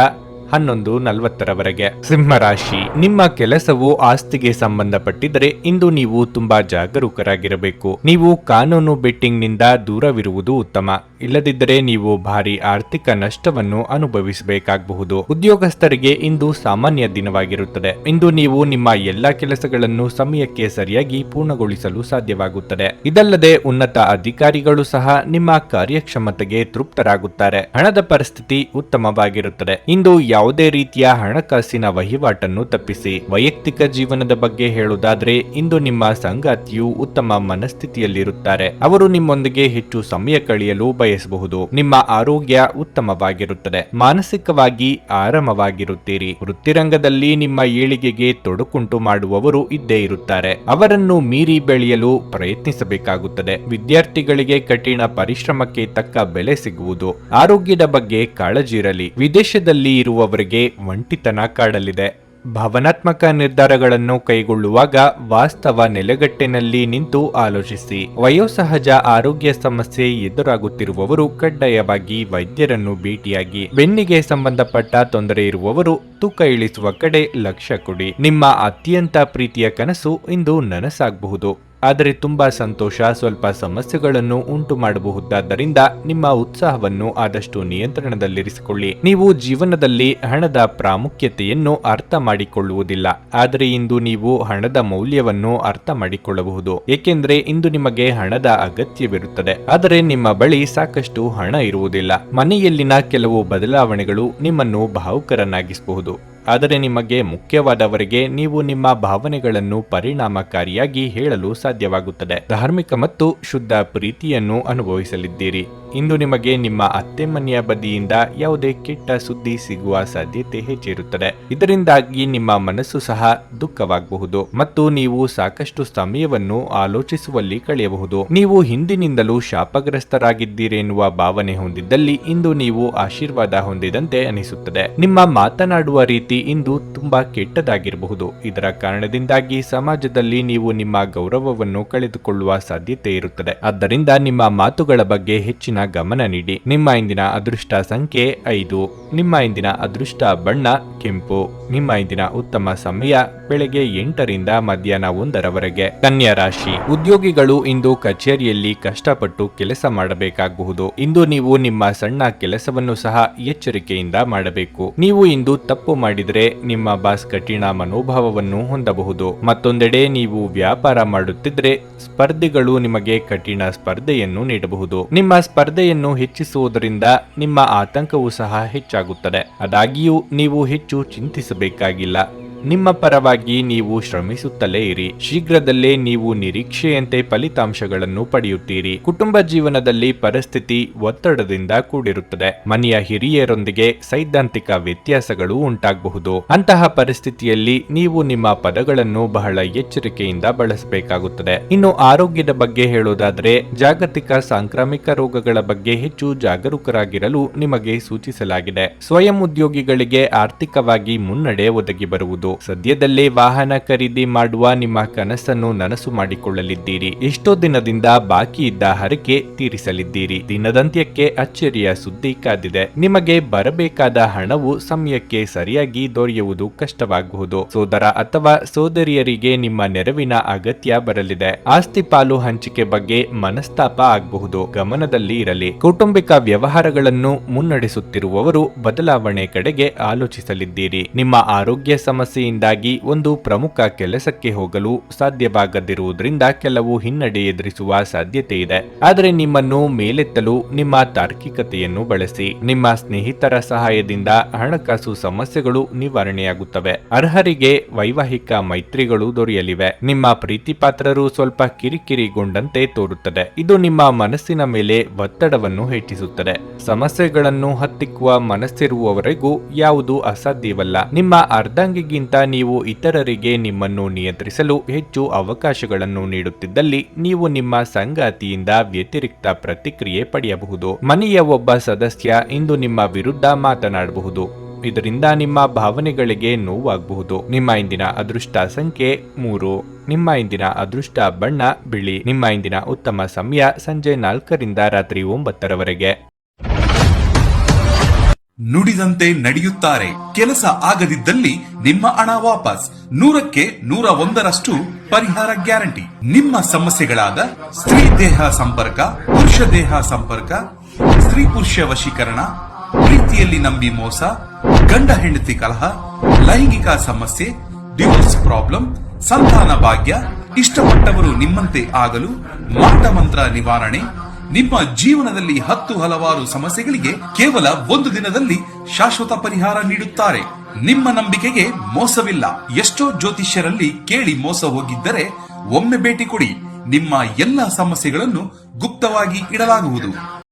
S1: 11:40ರವರೆಗೆ. ಸಿಂಹರಾಶಿ, ನಿಮ್ಮ ಕೆಲಸವು ಆಸ್ತಿಗೆ ಸಂಬಂಧಪಟ್ಟಿದ್ದರೆ ಇಂದು ನೀವು ತುಂಬಾ ಜಾಗರೂಕರಾಗಿರಬೇಕು. ನೀವು ಕಾನೂನು ಬೆಟ್ಟಿಂಗ್ ನಿಂದ ದೂರವಿರುವುದು ಉತ್ತಮ. ಇಲ್ಲದಿದ್ದರೆ ನೀವು ಭಾರಿ ಆರ್ಥಿಕ ನಷ್ಟವನ್ನು ಅನುಭವಿಸಬೇಕಾಗಬಹುದು. ಉದ್ಯೋಗಸ್ಥರಿಗೆ ಇಂದು ಸಾಮಾನ್ಯ ದಿನವಾಗಿರುತ್ತದೆ. ಇಂದು ನೀವು ನಿಮ್ಮ ಎಲ್ಲಾ ಕೆಲಸಗಳನ್ನು ಸಮಯಕ್ಕೆ ಸರಿಯಾಗಿ ಪೂರ್ಣಗೊಳಿಸಲು ಸಾಧ್ಯವಾಗುತ್ತದೆ. ಇದಲ್ಲದೆ ಉನ್ನತ ಅಧಿಕಾರಿಗಳು ಸಹ ನಿಮ್ಮ ಕಾರ್ಯಕ್ಷಮತೆಗೆ ತೃಪ್ತರಾಗುತ್ತಾರೆ. ಹಣದ ಪರಿಸ್ಥಿತಿ ಉತ್ತಮವಾಗಿರುತ್ತದೆ. ಇಂದು ಯಾವುದೇ ರೀತಿಯ ಹಣಕಾಸಿನ ವಹಿವಾಟನ್ನು ತಪ್ಪಿಸಿ. ವೈಯಕ್ತಿಕ ಜೀವನದ ಬಗ್ಗೆ ಹೇಳುವುದಾದ್ರೆ ಇಂದು ನಿಮ್ಮ ಸಂಗಾತಿಯು ಉತ್ತಮ ಮನಸ್ಥಿತಿಯಲ್ಲಿರುತ್ತಾರೆ. ಅವರು ನಿಮ್ಮೊಂದಿಗೆ ಹೆಚ್ಚು ಸಮಯ ಕಳೆಯಲು ಬಯಸಬಹುದು. ನಿಮ್ಮ ಆರೋಗ್ಯ ಉತ್ತಮವಾಗಿರುತ್ತದೆ. ಮಾನಸಿಕವಾಗಿ ಆರಾಮವಾಗಿರುತ್ತೀರಿ. ವೃತ್ತಿರಂಗದಲ್ಲಿ ನಿಮ್ಮ ಏಳಿಗೆಗೆ ತೊಡಕುಂಟು ಮಾಡುವವರು ಇದ್ದೇ ಇರುತ್ತಾರೆ. ಅವರನ್ನು ಮೀರಿ ಬೆಳೆಯಲು ಪ್ರಯತ್ನಿಸಬೇಕಾಗುತ್ತದೆ. ವಿದ್ಯಾರ್ಥಿಗಳಿಗೆ ಕಠಿಣ ಪರಿಶ್ರಮಕ್ಕೆ ತಕ್ಕ ಬೆಲೆ ಸಿಗುವುದು. ಆರೋಗ್ಯದ ಬಗ್ಗೆ ಕಾಳಜಿ ಇರಲಿ. ವಿದೇಶದಲ್ಲಿ ಇರುವವರಿಗೆ ಒಂಟಿತನ ಕಾಡಲಿದೆ. ಭಾವನಾತ್ಮಕ ನಿರ್ಧಾರಗಳನ್ನು ಕೈಗೊಳ್ಳುವಾಗ ವಾಸ್ತವ ನೆಲೆಗಟ್ಟಿನಲ್ಲಿ ನಿಂತು ಆಲೋಚಿಸಿ. ವಯೋಸಹಜ ಆರೋಗ್ಯ ಸಮಸ್ಯೆ ಎದುರಾಗುತ್ತಿರುವವರು ಕಡ್ಡಾಯವಾಗಿ ವೈದ್ಯರನ್ನು ಭೇಟಿಯಾಗಿ. ಬೆನ್ನಿಗೆ ಸಂಬಂಧಪಟ್ಟ ತೊಂದರೆ ಇರುವವರು ತೂಕ ಇಳಿಸುವ ಕಡೆ ಲಕ್ಷ್ಯ ಕೊಡಿ. ನಿಮ್ಮ ಅತ್ಯಂತ ಪ್ರೀತಿಯ ಕನಸು ಇಂದು ನನಸಾಗಬಹುದು. ಆದರೆ ತುಂಬಾ ಸಂತೋಷ ಸ್ವಲ್ಪ ಸಮಸ್ಯೆಗಳನ್ನು ಉಂಟು ಮಾಡಬಹುದಾದ್ದರಿಂದ ನಿಮ್ಮ ಉತ್ಸಾಹವನ್ನು ಆದಷ್ಟು ನಿಯಂತ್ರಣದಲ್ಲಿರಿಸಿಕೊಳ್ಳಿ. ನೀವು ಜೀವನದಲ್ಲಿ ಹಣದ ಪ್ರಾಮುಖ್ಯತೆಯನ್ನು ಅರ್ಥ ಮಾಡಿಕೊಳ್ಳುವುದಿಲ್ಲ. ಆದರೆ ಇಂದು ನೀವು ಹಣದ ಮೌಲ್ಯವನ್ನು ಅರ್ಥ ಮಾಡಿಕೊಳ್ಳಬಹುದು. ಏಕೆಂದರೆ ಇಂದು ನಿಮಗೆ ಹಣದ ಅಗತ್ಯವಿರುತ್ತದೆ. ಆದರೆ ನಿಮ್ಮ ಬಳಿ ಸಾಕಷ್ಟು ಹಣ ಇರುವುದಿಲ್ಲ. ಮನೆಯಲ್ಲಿನ ಕೆಲವು ಬದಲಾವಣೆಗಳು ನಿಮ್ಮನ್ನು ಭಾವುಕರನ್ನಾಗಿಸಬಹುದು. ಆದರೆ ನಿಮಗೆ ಮುಖ್ಯವಾದವರಿಗೆ ನೀವು ನಿಮ್ಮ ಭಾವನೆಗಳನ್ನು ಪರಿಣಾಮಕಾರಿಯಾಗಿ ಹೇಳಲು ಸಾಧ್ಯವಾಗುತ್ತದೆ. ಧಾರ್ಮಿಕ ಮತ್ತು ಶುದ್ಧ ಪ್ರೀತಿಯನ್ನು ಅನುಭವಿಸಲಿದ್ದೀರಿ. ಇಂದು ನಿಮಗೆ ನಿಮ್ಮ ಅತ್ತೆಮನೆಯ ಬದಿಯಿಂದ ಯಾವುದೇ ಕೆಟ್ಟ ಸುದ್ದಿ ಸಿಗುವ ಸಾಧ್ಯತೆ ಹೆಚ್ಚಿರುತ್ತದೆ. ಇದರಿಂದಾಗಿ ನಿಮ್ಮ ಮನಸ್ಸು ಸಹ ದುಃಖವಾಗಬಹುದು ಮತ್ತು ನೀವು ಸಾಕಷ್ಟು ಸಮಯವನ್ನು ಆಲೋಚಿಸುವಲ್ಲಿ ಕಳೆಯಬಹುದು. ನೀವು ಹಿಂದಿನಿಂದಲೂ ಶಾಪಗ್ರಸ್ತರಾಗಿದ್ದೀರೆನ್ನುವ ಭಾವನೆ ಹೊಂದಿದ್ದಲ್ಲಿ ಇಂದು ನೀವು ಆಶೀರ್ವಾದ ಹೊಂದಿದಂತೆ ಅನಿಸುತ್ತದೆ. ನಿಮ್ಮ ಮಾತನಾಡುವ ರೀತಿ ಇಂದು ತುಂಬಾ ಕೆಟ್ಟದಾಗಿರಬಹುದು. ಇದರ ಕಾರಣದಿಂದಾಗಿ ಸಮಾಜದಲ್ಲಿ ನೀವು ನಿಮ್ಮ ಗೌರವವನ್ನು ಕಳೆದುಕೊಳ್ಳುವ ಸಾಧ್ಯತೆ ಇರುತ್ತದೆ. ಆದ್ದರಿಂದ ನಿಮ್ಮ ಮಾತುಗಳ ಬಗ್ಗೆ ಹೆಚ್ಚಿನ ಗಮನ ನೀಡಿ. ನಿಮ್ಮ ಇಂದಿನ ಅದೃಷ್ಟ ಸಂಖ್ಯೆ 5. ನಿಮ್ಮ ಇಂದಿನ ಅದೃಷ್ಟ ಬಣ್ಣ ಕೆಂಪು. ನಿಮ್ಮ ಇಂದಿನ ಉತ್ತಮ ಸಮಯ ಬೆಳಗ್ಗೆ 8ರಿಂದ ಮಧ್ಯಾಹ್ನ 1ರವರೆಗೆ. ಕನ್ಯಾ ರಾಶಿ, ಉದ್ಯೋಗಿಗಳು ಇಂದು ಕಚೇರಿಯಲ್ಲಿ ಕಷ್ಟಪಟ್ಟು ಕೆಲಸ ಮಾಡಬೇಕಾಗಬಹುದು. ಇಂದು ನೀವು ನಿಮ್ಮ ಸಣ್ಣ ಕೆಲಸವನ್ನು ಸಹ ಎಚ್ಚರಿಕೆಯಿಂದ ಮಾಡಬೇಕು. ನೀವು ಇಂದು ತಪ್ಪು ಮಾಡಿದರೆ ನಿಮ್ಮ ಬಾಸ್ ಕಠಿಣ ಮನೋಭಾವವನ್ನು ಹೊಂದಬಹುದು. ಮತ್ತೊಂದೆಡೆ ನೀವು ವ್ಯಾಪಾರ ಮಾಡುತ್ತಿದ್ರೆ ಸ್ಪರ್ಧಿಗಳು ನಿಮಗೆ ಕಠಿಣ ಸ್ಪರ್ಧೆಯನ್ನು ನೀಡಬಹುದು. ನಿಮ್ಮ ಸ್ಪರ್ಧೆಯನ್ನು ಹೆಚ್ಚಿಸುವುದರಿಂದ ನಿಮ್ಮ ಆತಂಕವೂ ಸಹ ಹೆಚ್ಚಾಗುತ್ತದೆ. ಆದಾಗ್ಯೂ ನೀವು ಹೆಚ್ಚು ಚಿಂತಿಸಬೇಕಾಗಿಲ್ಲ. ನಿಮ್ಮ ಪರವಾಗಿ ನೀವು ಶ್ರಮಿಸುತ್ತಲೇ ಇರಿ. ಶೀಘ್ರದಲ್ಲೇ ನೀವು ನಿರೀಕ್ಷೆಯಂತೆ ಫಲಿತಾಂಶಗಳನ್ನು ಪಡೆಯುತ್ತೀರಿ. ಕುಟುಂಬ ಜೀವನದಲ್ಲಿ ಪರಿಸ್ಥಿತಿ ಒತ್ತಡದಿಂದ ಕೂಡಿರುತ್ತದೆ. ಮನೆಯ ಹಿರಿಯರೊಂದಿಗೆ ಸೈದ್ಧಾಂತಿಕ ವ್ಯತ್ಯಾಸಗಳು ಉಂಟಾಗಬಹುದು. ಅಂತಹ ಪರಿಸ್ಥಿತಿಯಲ್ಲಿ ನೀವು ನಿಮ್ಮ ಪದಗಳನ್ನು ಬಹಳ ಎಚ್ಚರಿಕೆಯಿಂದ ಬಳಸಬೇಕಾಗುತ್ತದೆ. ಇನ್ನು ಆರೋಗ್ಯದ ಬಗ್ಗೆ ಹೇಳೋದಾದ್ರೆ ಜಾಗತಿಕ ಸಾಂಕ್ರಾಮಿಕ ರೋಗಗಳ ಬಗ್ಗೆ ಹೆಚ್ಚು ಜಾಗರೂಕರಾಗಿರಲು ನಿಮಗೆ ಸೂಚಿಸಲಾಗಿದೆ. ಸ್ವಯಂ ಉದ್ಯೋಗಿಗಳಿಗೆ ಆರ್ಥಿಕವಾಗಿ ಮುನ್ನಡೆ ಒದಗಿ ಬರುವುದು. ಸದ್ಯದಲ್ಲೇ ವಾಹನ ಖರೀದಿ ಮಾಡುವ ನಿಮ್ಮ ಕನಸನ್ನು ನನಸು ಮಾಡಿಕೊಳ್ಳಲಿದ್ದೀರಿ. ಎಷ್ಟೋ ದಿನದಿಂದ ಬಾಕಿ ಇದ್ದ ಹರಕೆ ತೀರಿಸಲಿದ್ದೀರಿ. ದಿನದಂತ್ಯಕ್ಕೆ ಅಚ್ಚರಿಯ ಸುದ್ದಿ ಕಾದಿದೆ. ನಿಮಗೆ ಬರಬೇಕಾದ ಹಣವು ಸಮಯಕ್ಕೆ ಸರಿಯಾಗಿ ದೊರೆಯುವುದು ಕಷ್ಟವಾಗಬಹುದು. ಸೋದರ ಅಥವಾ ಸೋದರಿಯರಿಗೆ ನಿಮ್ಮ ನೆರವಿನ ಅಗತ್ಯ ಬರಲಿದೆ. ಆಸ್ತಿ ಪಾಲು ಹಂಚಿಕೆ ಬಗ್ಗೆ ಮನಸ್ತಾಪ ಆಗಬಹುದು. ಗಮನದಲ್ಲಿ ಇರಲಿ. ಕೌಟುಂಬಿಕ ವ್ಯವಹಾರಗಳನ್ನು ಮುನ್ನಡೆಸುತ್ತಿರುವವರು ಬದಲಾವಣೆ ಕಡೆಗೆ ಆಲೋಚಿಸಲಿದ್ದೀರಿ. ನಿಮ್ಮ ಆರೋಗ್ಯ ಸಮಸ್ಯೆಯಿಂದಾಗಿ ಒಂದು ಪ್ರಮುಖ ಕೆಲಸಕ್ಕೆ ಹೋಗಲು ಸಾಧ್ಯವಾಗದಿರುವುದರಿಂದ ಕೆಲವು ಹಿನ್ನಡೆ ಎದುರಿಸುವ ಸಾಧ್ಯತೆ ಇದೆ. ಆದರೆ ನಿಮ್ಮನ್ನು ಮೇಲೆತ್ತಲು ನಿಮ್ಮ ತಾರ್ಕಿಕತೆಯನ್ನು ಬಳಸಿ. ನಿಮ್ಮ ಸ್ನೇಹಿತರ ಸಹಾಯದಿಂದ ಹಣಕಾಸು ಸಮಸ್ಯೆಗಳು ನಿವಾರಣೆಯಾಗುತ್ತವೆ. ಅರ್ಹರಿಗೆ ವೈವಾಹಿಕ ಮೈತ್ರಿಗಳು ದೊರೆಯಲಿವೆ. ನಿಮ್ಮ ಪ್ರೀತಿ ಪಾತ್ರರು ಸ್ವಲ್ಪ ಕಿರಿಕಿರಿಗೊಂಡಂತೆ ತೋರುತ್ತದೆ. ಇದು ನಿಮ್ಮ ಮನಸ್ಸಿನ ಮೇಲೆ ಒತ್ತಡವನ್ನು ಹೆಚ್ಚಿಸುತ್ತದೆ. ಸಮಸ್ಯೆಗಳನ್ನು ಹತ್ತಿಕ್ಕುವ ಮನಸ್ಸಿರುವವರೆಗೂ ಯಾವುದು ಅಸಾಧ್ಯವಲ್ಲ. ನಿಮ್ಮ ಅರ್ಧಾಂಗಿಗಿಂತ ಸಮಯಕ್ಕಿಂತ ನೀವು ಇತರರಿಗೆ ನಿಮ್ಮನ್ನು ನಿಯಂತ್ರಿಸಲು ಹೆಚ್ಚು ಅವಕಾಶಗಳನ್ನು ನೀಡುತ್ತಿದ್ದಲ್ಲಿ ನೀವು ನಿಮ್ಮ ಸಂಗಾತಿಯಿಂದ ವ್ಯತಿರಿಕ್ತ ಪ್ರತಿಕ್ರಿಯೆ ಪಡೆಯಬಹುದು. ಮನೆಯ ಒಬ್ಬ ಸದಸ್ಯ ಇಂದು ನಿಮ್ಮ ವಿರುದ್ಧ ಮಾತನಾಡಬಹುದು. ಇದರಿಂದ ನಿಮ್ಮ ಭಾವನೆಗಳಿಗೆ ನೋವಾಗಬಹುದು. ನಿಮ್ಮ ಇಂದಿನ ಅದೃಷ್ಟ ಸಂಖ್ಯೆ 3. ನಿಮ್ಮ ಇಂದಿನ ಅದೃಷ್ಟ ಬಣ್ಣ ಬಿಳಿ. ನಿಮ್ಮ ಇಂದಿನ ಉತ್ತಮ ಸಮಯ ಸಂಜೆ 4ರಿಂದ ರಾತ್ರಿ 9ರವರೆಗೆ.
S2: ನುಡಿದಂತೆ ನಡೆಯುತ್ತಾರೆ. ಕೆಲಸ ಆಗದಿದ್ದಲ್ಲಿ ನಿಮ್ಮ ಹಣ ವಾಪಸ್. 100ಕ್ಕೆ 101ರಷ್ಟು ಪರಿಹಾರ ಗ್ಯಾರಂಟಿ. ನಿಮ್ಮ ಸಮಸ್ಯೆಗಳಾದ ಸ್ತ್ರೀ ದೇಹ ಸಂಪರ್ಕ, ಪುರುಷ ದೇಹ ಸಂಪರ್ಕ, ಸ್ತ್ರೀ ಪುರುಷ ವಶೀಕರಣ, ಪ್ರೀತಿಯಲ್ಲಿ ನಂಬಿ ಮೋಸ, ಗಂಡ ಹೆಂಡತಿ ಕಲಹ, ಲೈಂಗಿಕ ಸಮಸ್ಯೆ, ಡಿವೋರ್ಸ್ ಪ್ರಾಬ್ಲಮ್, ಸಂತಾನ ಭಾಗ್ಯ, ಇಷ್ಟಪಟ್ಟವರು ನಿಮ್ಮಂತೆ ಆಗಲು ಮಾಟ ಮಂತ್ರ ನಿವಾರಣೆ. ನಿಮ್ಮ ಜೀವನದಲ್ಲಿ 10 ಹಲವಾರು ಸಮಸ್ಯೆಗಳಿಗೆ ಕೇವಲ 1 ದಿನದಲ್ಲಿ ಶಾಶ್ವತ ಪರಿಹಾರ ನೀಡುತ್ತಾರೆ. ನಿಮ್ಮ ನಂಬಿಕೆಗೆ ಮೋಸವಿಲ್ಲ. ಎಷ್ಟೋ ಜ್ಯೋತಿಷ್ಯರಲ್ಲಿ ಕೇಳಿ ಮೋಸ ಹೋಗಿದ್ದರೆ ಒಮ್ಮೆ ಭೇಟಿ ಕೊಡಿ. ನಿಮ್ಮ ಎಲ್ಲ ಸಮಸ್ಯೆಗಳನ್ನು ಗುಪ್ತವಾಗಿ ಇಡಲಾಗುವುದು.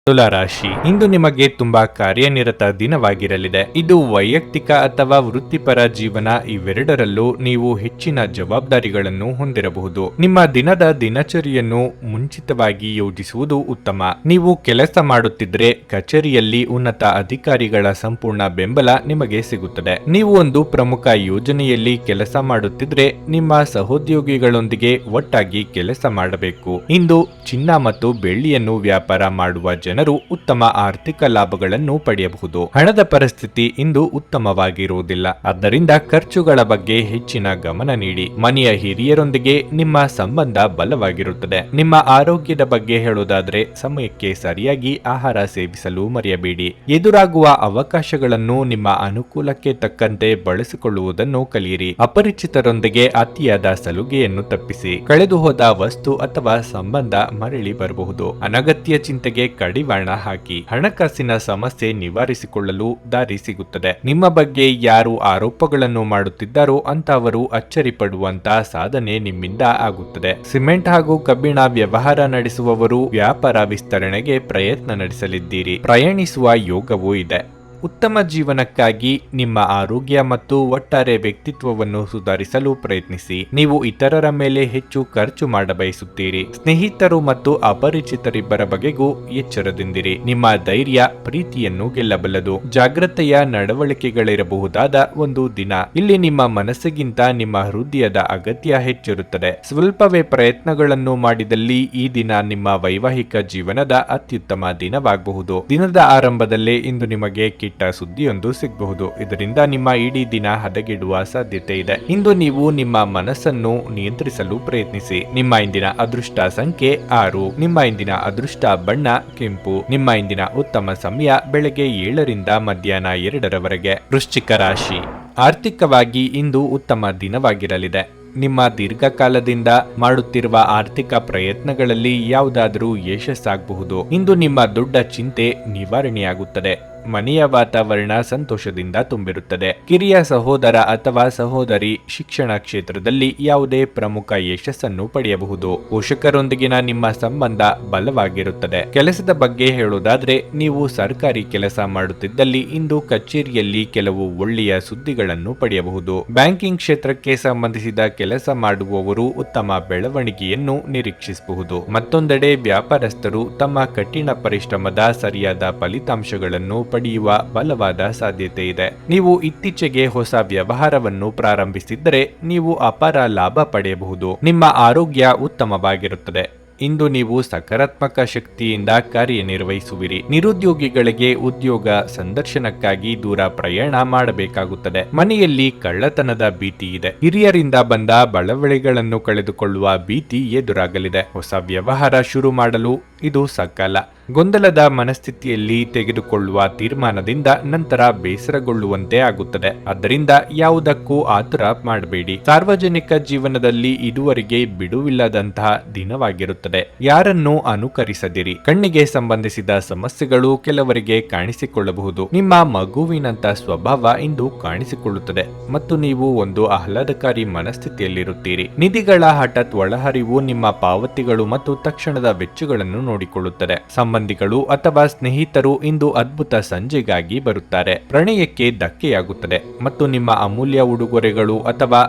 S1: ತುಲಾ ರಾಶಿ, ಇಂದು ನಿಮಗೆ ತುಂಬಾ ಕಾರ್ಯನಿರತ ದಿನವಾಗಿರಲಿದೆ. ಇದು ವೈಯಕ್ತಿಕ ಅಥವಾ ವೃತ್ತಿಪರ ಜೀವನ ಇವೆರಡರಲ್ಲೂ ನೀವು ಹೆಚ್ಚಿನ ಜವಾಬ್ದಾರಿಗಳನ್ನು ಹೊಂದಿರಬಹುದು. ನಿಮ್ಮ ದಿನದ ದಿನಚರಿಯನ್ನು ಮುಂಚಿತವಾಗಿ ಯೋಜಿಸುವುದು ಉತ್ತಮ. ನೀವು ಕೆಲಸ ಮಾಡುತ್ತಿದ್ರೆ ಕಚೇರಿಯಲ್ಲಿ ಉನ್ನತ ಅಧಿಕಾರಿಗಳ ಸಂಪೂರ್ಣ ಬೆಂಬಲ ನಿಮಗೆ ಸಿಗುತ್ತದೆ. ನೀವು ಒಂದು ಪ್ರಮುಖ ಯೋಜನೆಯಲ್ಲಿ ಕೆಲಸ ಮಾಡುತ್ತಿದ್ರೆ ನಿಮ್ಮ ಸಹೋದ್ಯೋಗಿಗಳೊಂದಿಗೆ ಒಟ್ಟಾಗಿ ಕೆಲಸ ಮಾಡಬೇಕು. ಇಂದು ಚಿನ್ನ ಮತ್ತು ಬೆಳ್ಳಿಯನ್ನು ವ್ಯಾಪಾರ ಮಾಡುವ ಜನರು ಉತ್ತಮ ಆರ್ಥಿಕ ಲಾಭಗಳನ್ನು ಪಡೆಯಬಹುದು. ಹಣದ ಪರಿಸ್ಥಿತಿ ಇಂದು ಉತ್ತಮವಾಗಿರುವುದಿಲ್ಲ. ಆದ್ದರಿಂದ ಖರ್ಚುಗಳ ಬಗ್ಗೆ ಹೆಚ್ಚಿನ ಗಮನ ನೀಡಿ. ಮನೆಯ ಹಿರಿಯರೊಂದಿಗೆ ನಿಮ್ಮ ಸಂಬಂಧ ಬಲವಾಗಿರುತ್ತದೆ. ನಿಮ್ಮ ಆರೋಗ್ಯದ ಬಗ್ಗೆ ಹೇಳುವುದಾದ್ರೆ ಸಮಯಕ್ಕೆ ಸರಿಯಾಗಿ ಆಹಾರ ಸೇವಿಸಲು ಮರೆಯಬೇಡಿ. ಎದುರಾಗುವ ಅವಕಾಶಗಳನ್ನು ನಿಮ್ಮ ಅನುಕೂಲಕ್ಕೆ ತಕ್ಕಂತೆ ಬಳಸಿಕೊಳ್ಳುವುದನ್ನು ಕಲಿಯಿರಿ. ಅಪರಿಚಿತರೊಂದಿಗೆ ಅತಿಯಾದ ಸಲುಗೆಯನ್ನು ತಪ್ಪಿಸಿ. ಕಳೆದು ಹೋದ ವಸ್ತು ಅಥವಾ ಸಂಬಂಧ ಮರಳಿ ಬರಬಹುದು. ಅನಗತ್ಯ ಚಿಂತೆಗೆ ಕಡಿವಾಣ ಹಾಕಿ. ಹಣಕಾಸಿನ ಸಮಸ್ಯೆ ನಿವಾರಿಸಿಕೊಳ್ಳಲು ದಾರಿ ಸಿಗುತ್ತದೆ. ನಿಮ್ಮ ಬಗ್ಗೆ ಯಾರು ಆರೋಪಗಳನ್ನು ಮಾಡುತ್ತಿದ್ದಾರೋ ಅಂತವರು ಅಚ್ಚರಿ ಪಡುವಂತ ಸಾಧನೆ ನಿಮ್ಮಿಂದ ಆಗುತ್ತದೆ. ಸಿಮೆಂಟ್ ಹಾಗೂ ಕಬ್ಬಿಣ ವ್ಯವಹಾರ ನಡೆಸುವವರು ವ್ಯಾಪಾರ ವಿಸ್ತರಣೆಗೆ ಪ್ರಯತ್ನ ನಡೆಸಲಿದ್ದೀರಿ. ಪ್ರಯಾಣಿಸುವ ಯೋಗವೂ ಇದೆ. ಉತ್ತಮ ಜೀವನಕ್ಕಾಗಿ ನಿಮ್ಮ ಆರೋಗ್ಯ ಮತ್ತು ಒಟ್ಟಾರೆ ವ್ಯಕ್ತಿತ್ವವನ್ನು ಸುಧಾರಿಸಲು ಪ್ರಯತ್ನಿಸಿ. ನೀವು ಇತರರ ಮೇಲೆ ಹೆಚ್ಚು ಖರ್ಚು ಮಾಡಬಯಸುತ್ತೀರಿ. ಸ್ನೇಹಿತರು ಮತ್ತು ಅಪರಿಚಿತರಿಬ್ಬರ ಬಗೆಗೂ ಎಚ್ಚರದಿಂದಿರಿ. ನಿಮ್ಮ ಧೈರ್ಯ ಪ್ರೀತಿಯನ್ನು ಗೆಲ್ಲಬಲ್ಲದು. ಜಾಗ್ರತೆಯ ನಡವಳಿಕೆಗಳಿರಬಹುದಾದ ಒಂದು ದಿನ. ಇಲ್ಲಿ ನಿಮ್ಮ ಮನಸ್ಸಿಗಿಂತ ನಿಮ್ಮ ಹೃದಯದ ಅಗತ್ಯ ಹೆಚ್ಚಿರುತ್ತದೆ. ಸ್ವಲ್ಪವೇ ಪ್ರಯತ್ನಗಳನ್ನು ಮಾಡಿದಲ್ಲಿ ಈ ದಿನ ನಿಮ್ಮ ವೈವಾಹಿಕ ಜೀವನದ ಅತ್ಯುತ್ತಮ ದಿನವಾಗಬಹುದು. ದಿನದ ಆರಂಭದಲ್ಲೇ ಇಂದು ನಿಮಗೆ ಕೆಟ್ಟ ಸುದ್ದಿಯೊಂದು ಸಿಗಬಹುದು. ಇದರಿಂದ ನಿಮ್ಮ ಇಡೀ ದಿನ ಹದಗೆಡುವ ಸಾಧ್ಯತೆ ಇದೆ. ಇಂದು ನೀವು ನಿಮ್ಮ ಮನಸ್ಸನ್ನು ನಿಯಂತ್ರಿಸಲು ಪ್ರಯತ್ನಿಸಿ. ನಿಮ್ಮ ಇಂದಿನ ಅದೃಷ್ಟ ಸಂಖ್ಯೆ 6. ನಿಮ್ಮ ಇಂದಿನ ಅದೃಷ್ಟ ಬಣ್ಣ ಕೆಂಪು. ನಿಮ್ಮ ಇಂದಿನ ಉತ್ತಮ ಸಮಯ ಬೆಳಗ್ಗೆ 7ರಿಂದ ಮಧ್ಯಾಹ್ನ 2ರವರೆಗೆ. ವೃಶ್ಚಿಕ ರಾಶಿ, ಆರ್ಥಿಕವಾಗಿ ಇಂದು ಉತ್ತಮ ದಿನವಾಗಿರಲಿದೆ. ನಿಮ್ಮ ದೀರ್ಘಕಾಲದಿಂದ ಮಾಡುತ್ತಿರುವ ಆರ್ಥಿಕ ಪ್ರಯತ್ನಗಳಲ್ಲಿ ಯಾವುದಾದರೂ ಯಶಸ್ಸಾಗಬಹುದು. ಇಂದು ನಿಮ್ಮ ದೊಡ್ಡ ಚಿಂತೆ ನಿವಾರಣೆಯಾಗುತ್ತದೆ. ಮನೆಯ ವಾತಾವರಣ ಸಂತೋಷದಿಂದ ತುಂಬಿರುತ್ತದೆ. ಕಿರಿಯ ಸಹೋದರ ಅಥವಾ ಸಹೋದರಿ ಶಿಕ್ಷಣ ಕ್ಷೇತ್ರದಲ್ಲಿ ಯಾವುದೇ ಪ್ರಮುಖ ಯಶಸ್ಸನ್ನು ಪಡೆಯಬಹುದು. ಪೋಷಕರೊಂದಿಗಿನ ನಿಮ್ಮ ಸಂಬಂಧ ಬಲವಾಗಿರುತ್ತದೆ. ಕೆಲಸದ ಬಗ್ಗೆ ಹೇಳುವುದಾದ್ರೆ ನೀವು ಸರ್ಕಾರಿ ಕೆಲಸ ಮಾಡುತ್ತಿದ್ದಲ್ಲಿ ಇಂದು ಕಚೇರಿಯಲ್ಲಿ ಕೆಲವು ಒಳ್ಳೆಯ ಸುದ್ದಿಗಳನ್ನು ಪಡೆಯಬಹುದು. ಬ್ಯಾಂಕಿಂಗ್ ಕ್ಷೇತ್ರಕ್ಕೆ ಸಂಬಂಧಿಸಿದ ಕೆಲಸ ಮಾಡುವವರು ಉತ್ತಮ ಬೆಳವಣಿಗೆಯನ್ನು ನಿರೀಕ್ಷಿಸಬಹುದು. ಮತ್ತೊಂದೆಡೆ ವ್ಯಾಪಾರಸ್ಥರು ತಮ್ಮ ಕಠಿಣ ಪರಿಶ್ರಮದ ಸರಿಯಾದ ಫಲಿತಾಂಶಗಳನ್ನು ಪಡೆಯುವ ಬಲವಾದ ಸಾಧ್ಯತೆ ಇದೆ. ನೀವು ಇತ್ತೀಚೆಗೆ ಹೊಸ ವ್ಯವಹಾರವನ್ನು ಪ್ರಾರಂಭಿಸಿದ್ದರೆ ನೀವು ಅಪಾರ ಲಾಭ ಪಡೆಯಬಹುದು. ನಿಮ್ಮ ಆರೋಗ್ಯ ಉತ್ತಮವಾಗಿರುತ್ತದೆ. ಇಂದು ನೀವು ಸಕಾರಾತ್ಮಕ ಶಕ್ತಿಯಿಂದ ಕಾರ್ಯನಿರ್ವಹಿಸುವಿರಿ. ನಿರುದ್ಯೋಗಿಗಳಿಗೆ ಉದ್ಯೋಗ ಸಂದರ್ಶನಕ್ಕಾಗಿ ದೂರ ಪ್ರಯಾಣ ಮಾಡಬೇಕಾಗುತ್ತದೆ. ಮನೆಯಲ್ಲಿ ಕಳ್ಳತನದ ಭೀತಿ ಇದೆ. ಹಿರಿಯರಿಂದ ಬಂದ ಬಳವಳಿಗಳನ್ನು ಕಳೆದುಕೊಳ್ಳುವ ಭೀತಿ ಎದುರಾಗಲಿದೆ. ಹೊಸ ವ್ಯವಹಾರ ಶುರು ಮಾಡಲು ಇದು ಸಕಾಲ. ಗೊಂದಲದ ಮನಸ್ಥಿತಿಯಲ್ಲಿ ತೆಗೆದುಕೊಳ್ಳುವ ತೀರ್ಮಾನದಿಂದ ನಂತರ ಬೇಸರಗೊಳ್ಳುವಂತೆ ಆಗುತ್ತದೆ. ಆದ್ದರಿಂದ ಯಾವುದಕ್ಕೂ ಆತುರ ಮಾಡಬೇಡಿ. ಸಾರ್ವಜನಿಕ ಜೀವನದಲ್ಲಿ ಇದುವರೆಗೆ ಬಿಡುವಿಲ್ಲದಂತಹ ದಿನವಾಗಿರುತ್ತದೆ. ಯಾರನ್ನೂ ಅನುಕರಿಸದಿರಿ. ಕಣ್ಣಿಗೆ ಸಂಬಂಧಿಸಿದ ಸಮಸ್ಯೆಗಳು ಕೆಲವರಿಗೆ ಕಾಣಿಸಿಕೊಳ್ಳಬಹುದು. ನಿಮ್ಮ ಮಗುವಿನಂತ ಸ್ವಭಾವ ಇಂದು ಕಾಣಿಸಿಕೊಳ್ಳುತ್ತದೆ ಮತ್ತು ನೀವು ಒಂದು ಆಹ್ಲಾದಕಾರಿ ಮನಸ್ಥಿತಿಯಲ್ಲಿರುತ್ತೀರಿ. ನಿಧಿಗಳ ಹಠಾತ್ ಒಳಹರಿವು ನಿಮ್ಮ ಪಾವತಿಗಳು ಮತ್ತು ತಕ್ಷಣದ ವೆಚ್ಚಗಳನ್ನು ನೋಡಿಕೊಳ್ಳುತ್ತದೆ. ಸಂಬಂಧಿಗಳು ಅಥವಾ ಸ್ನೇಹಿತರು ಇಂದು ಅದ್ಭುತ ಸಂಜೆಗಾಗಿ ಬರುತ್ತಾರೆ. ಪ್ರಣಯಕ್ಕೆ ಧಕ್ಕೆಯಾಗುತ್ತದೆ ಮತ್ತು ನಿಮ್ಮ ಅಮೂಲ್ಯ ಉಡುಗೊರೆಗಳು ಅಥವಾ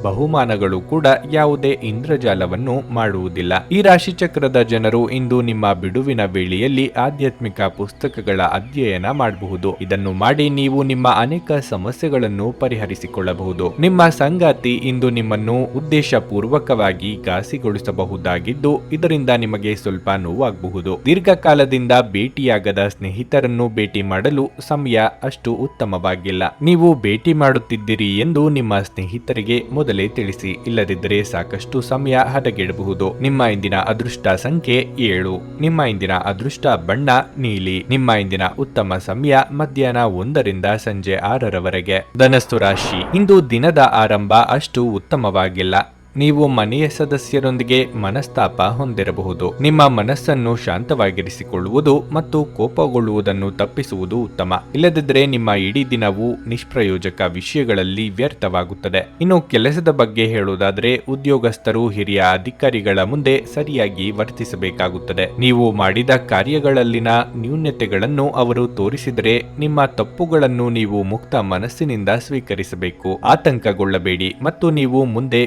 S1: ಬಹುಮಾನಗಳು ಕೂಡ ಯಾವುದೇ ಇಂದ್ರಜಾಲವನ್ನು ಮಾಡುವುದಿಲ್ಲ. ಈ ರಾಶಿಚಕ್ರದ ಜನರು ಇಂದು ನಿಮ್ಮ ಬಿಡುವಿನ ವೇಳೆಯಲ್ಲಿ ಆಧ್ಯಾತ್ಮಿಕ ಪುಸ್ತಕಗಳ ಅಧ್ಯಯನ ಮಾಡಬಹುದು. ಇದನ್ನು ಮಾಡಿ ನೀವು ನಿಮ್ಮ ಅನೇಕ ಸಮಸ್ಯೆಗಳನ್ನು ಪರಿಹರಿಸಿಕೊಳ್ಳಬಹುದು. ನಿಮ್ಮ ಸಂಗಾತಿ ಇಂದು ನಿಮ್ಮನ್ನು ಉದ್ದೇಶಪೂರ್ವಕವಾಗಿ ಘಾಸಿಗೊಳಿಸಬಹುದಾಗಿದ್ದು ಇದರಿಂದ ನಿಮಗೆ ಸ್ವಲ್ಪ ನೋವಾಗಬಹುದು. ದೀರ್ಘಕಾಲದಿಂದ ಭೇಟಿಯಾಗದ ಸ್ನೇಹಿತರನ್ನು ಭೇಟಿ ಮಾಡಲು ಸಮಯ ಅಷ್ಟು ಉತ್ತಮವಾಗಿಲ್ಲ. ನೀವು ಭೇಟಿ ಮಾಡುತ್ತಿದ್ದೀರಿ ಎಂದು ನಿಮ್ಮ ಸ್ನೇಹಿತರಿಗೆ ಮೊದಲೇ ತಿಳಿಸಿ, ಇಲ್ಲದಿದ್ದರೆ ಸಾಕಷ್ಟು ಸಮಯ ಹದಗೆಡಬಹುದು. ನಿಮ್ಮ ಇಂದಿನ ಅದೃಷ್ಟ ಸಂಖ್ಯೆ 7. ನಿಮ್ಮ ಇಂದಿನ ಅದೃಷ್ಟ ಬಣ್ಣ ನೀಲಿ. ನಿಮ್ಮ ಇಂದಿನ ಉತ್ತಮ ಸಮಯ ಮಧ್ಯಾಹ್ನ 1ರಿಂದ ಸಂಜೆ 6ರವರೆಗೆ. ಧನಸ್ಸು ರಾಶಿ, ಇಂದು ದಿನದ ಆರಂಭ ಅಷ್ಟು ಉತ್ತಮವಾಗಿಲ್ಲ. ನೀವು ಮನೆಯ ಸದಸ್ಯರೊಂದಿಗೆ ಮನಸ್ತಾಪ ಹೊಂದಿರಬಹುದು. ನಿಮ್ಮ ಮನಸ್ಸನ್ನು ಶಾಂತವಾಗಿರಿಸಿಕೊಳ್ಳುವುದು ಮತ್ತು ಕೋಪಗೊಳ್ಳುವುದನ್ನು ತಪ್ಪಿಸುವುದು ಉತ್ತಮ. ಇಲ್ಲದಿದ್ದರೆ ನಿಮ್ಮ ಇಡೀ ದಿನವೂ ನಿಷ್ಪ್ರಯೋಜಕ ವಿಷಯಗಳಲ್ಲಿ ವ್ಯರ್ಥವಾಗುತ್ತದೆ. ಇನ್ನು ಕೆಲಸದ ಬಗ್ಗೆ ಹೇಳುವುದಾದರೆ ಉದ್ಯೋಗಸ್ಥರು ಹಿರಿಯ ಅಧಿಕಾರಿಗಳ ಮುಂದೆ ಸರಿಯಾಗಿ ವರ್ತಿಸಬೇಕಾಗುತ್ತದೆ. ನೀವು ಮಾಡಿದ ಕಾರ್ಯಗಳಲ್ಲಿನ ನ್ಯೂನತೆಗಳನ್ನು ಅವರು ತೋರಿಸಿದರೆ ನಿಮ್ಮ ತಪ್ಪುಗಳನ್ನು ನೀವು ಮುಕ್ತ ಮನಸ್ಸಿನಿಂದ ಸ್ವೀಕರಿಸಬೇಕು. ಆತಂಕಗೊಳ್ಳಬೇಡಿ ಮತ್ತು ನೀವು ಮುಂದೆ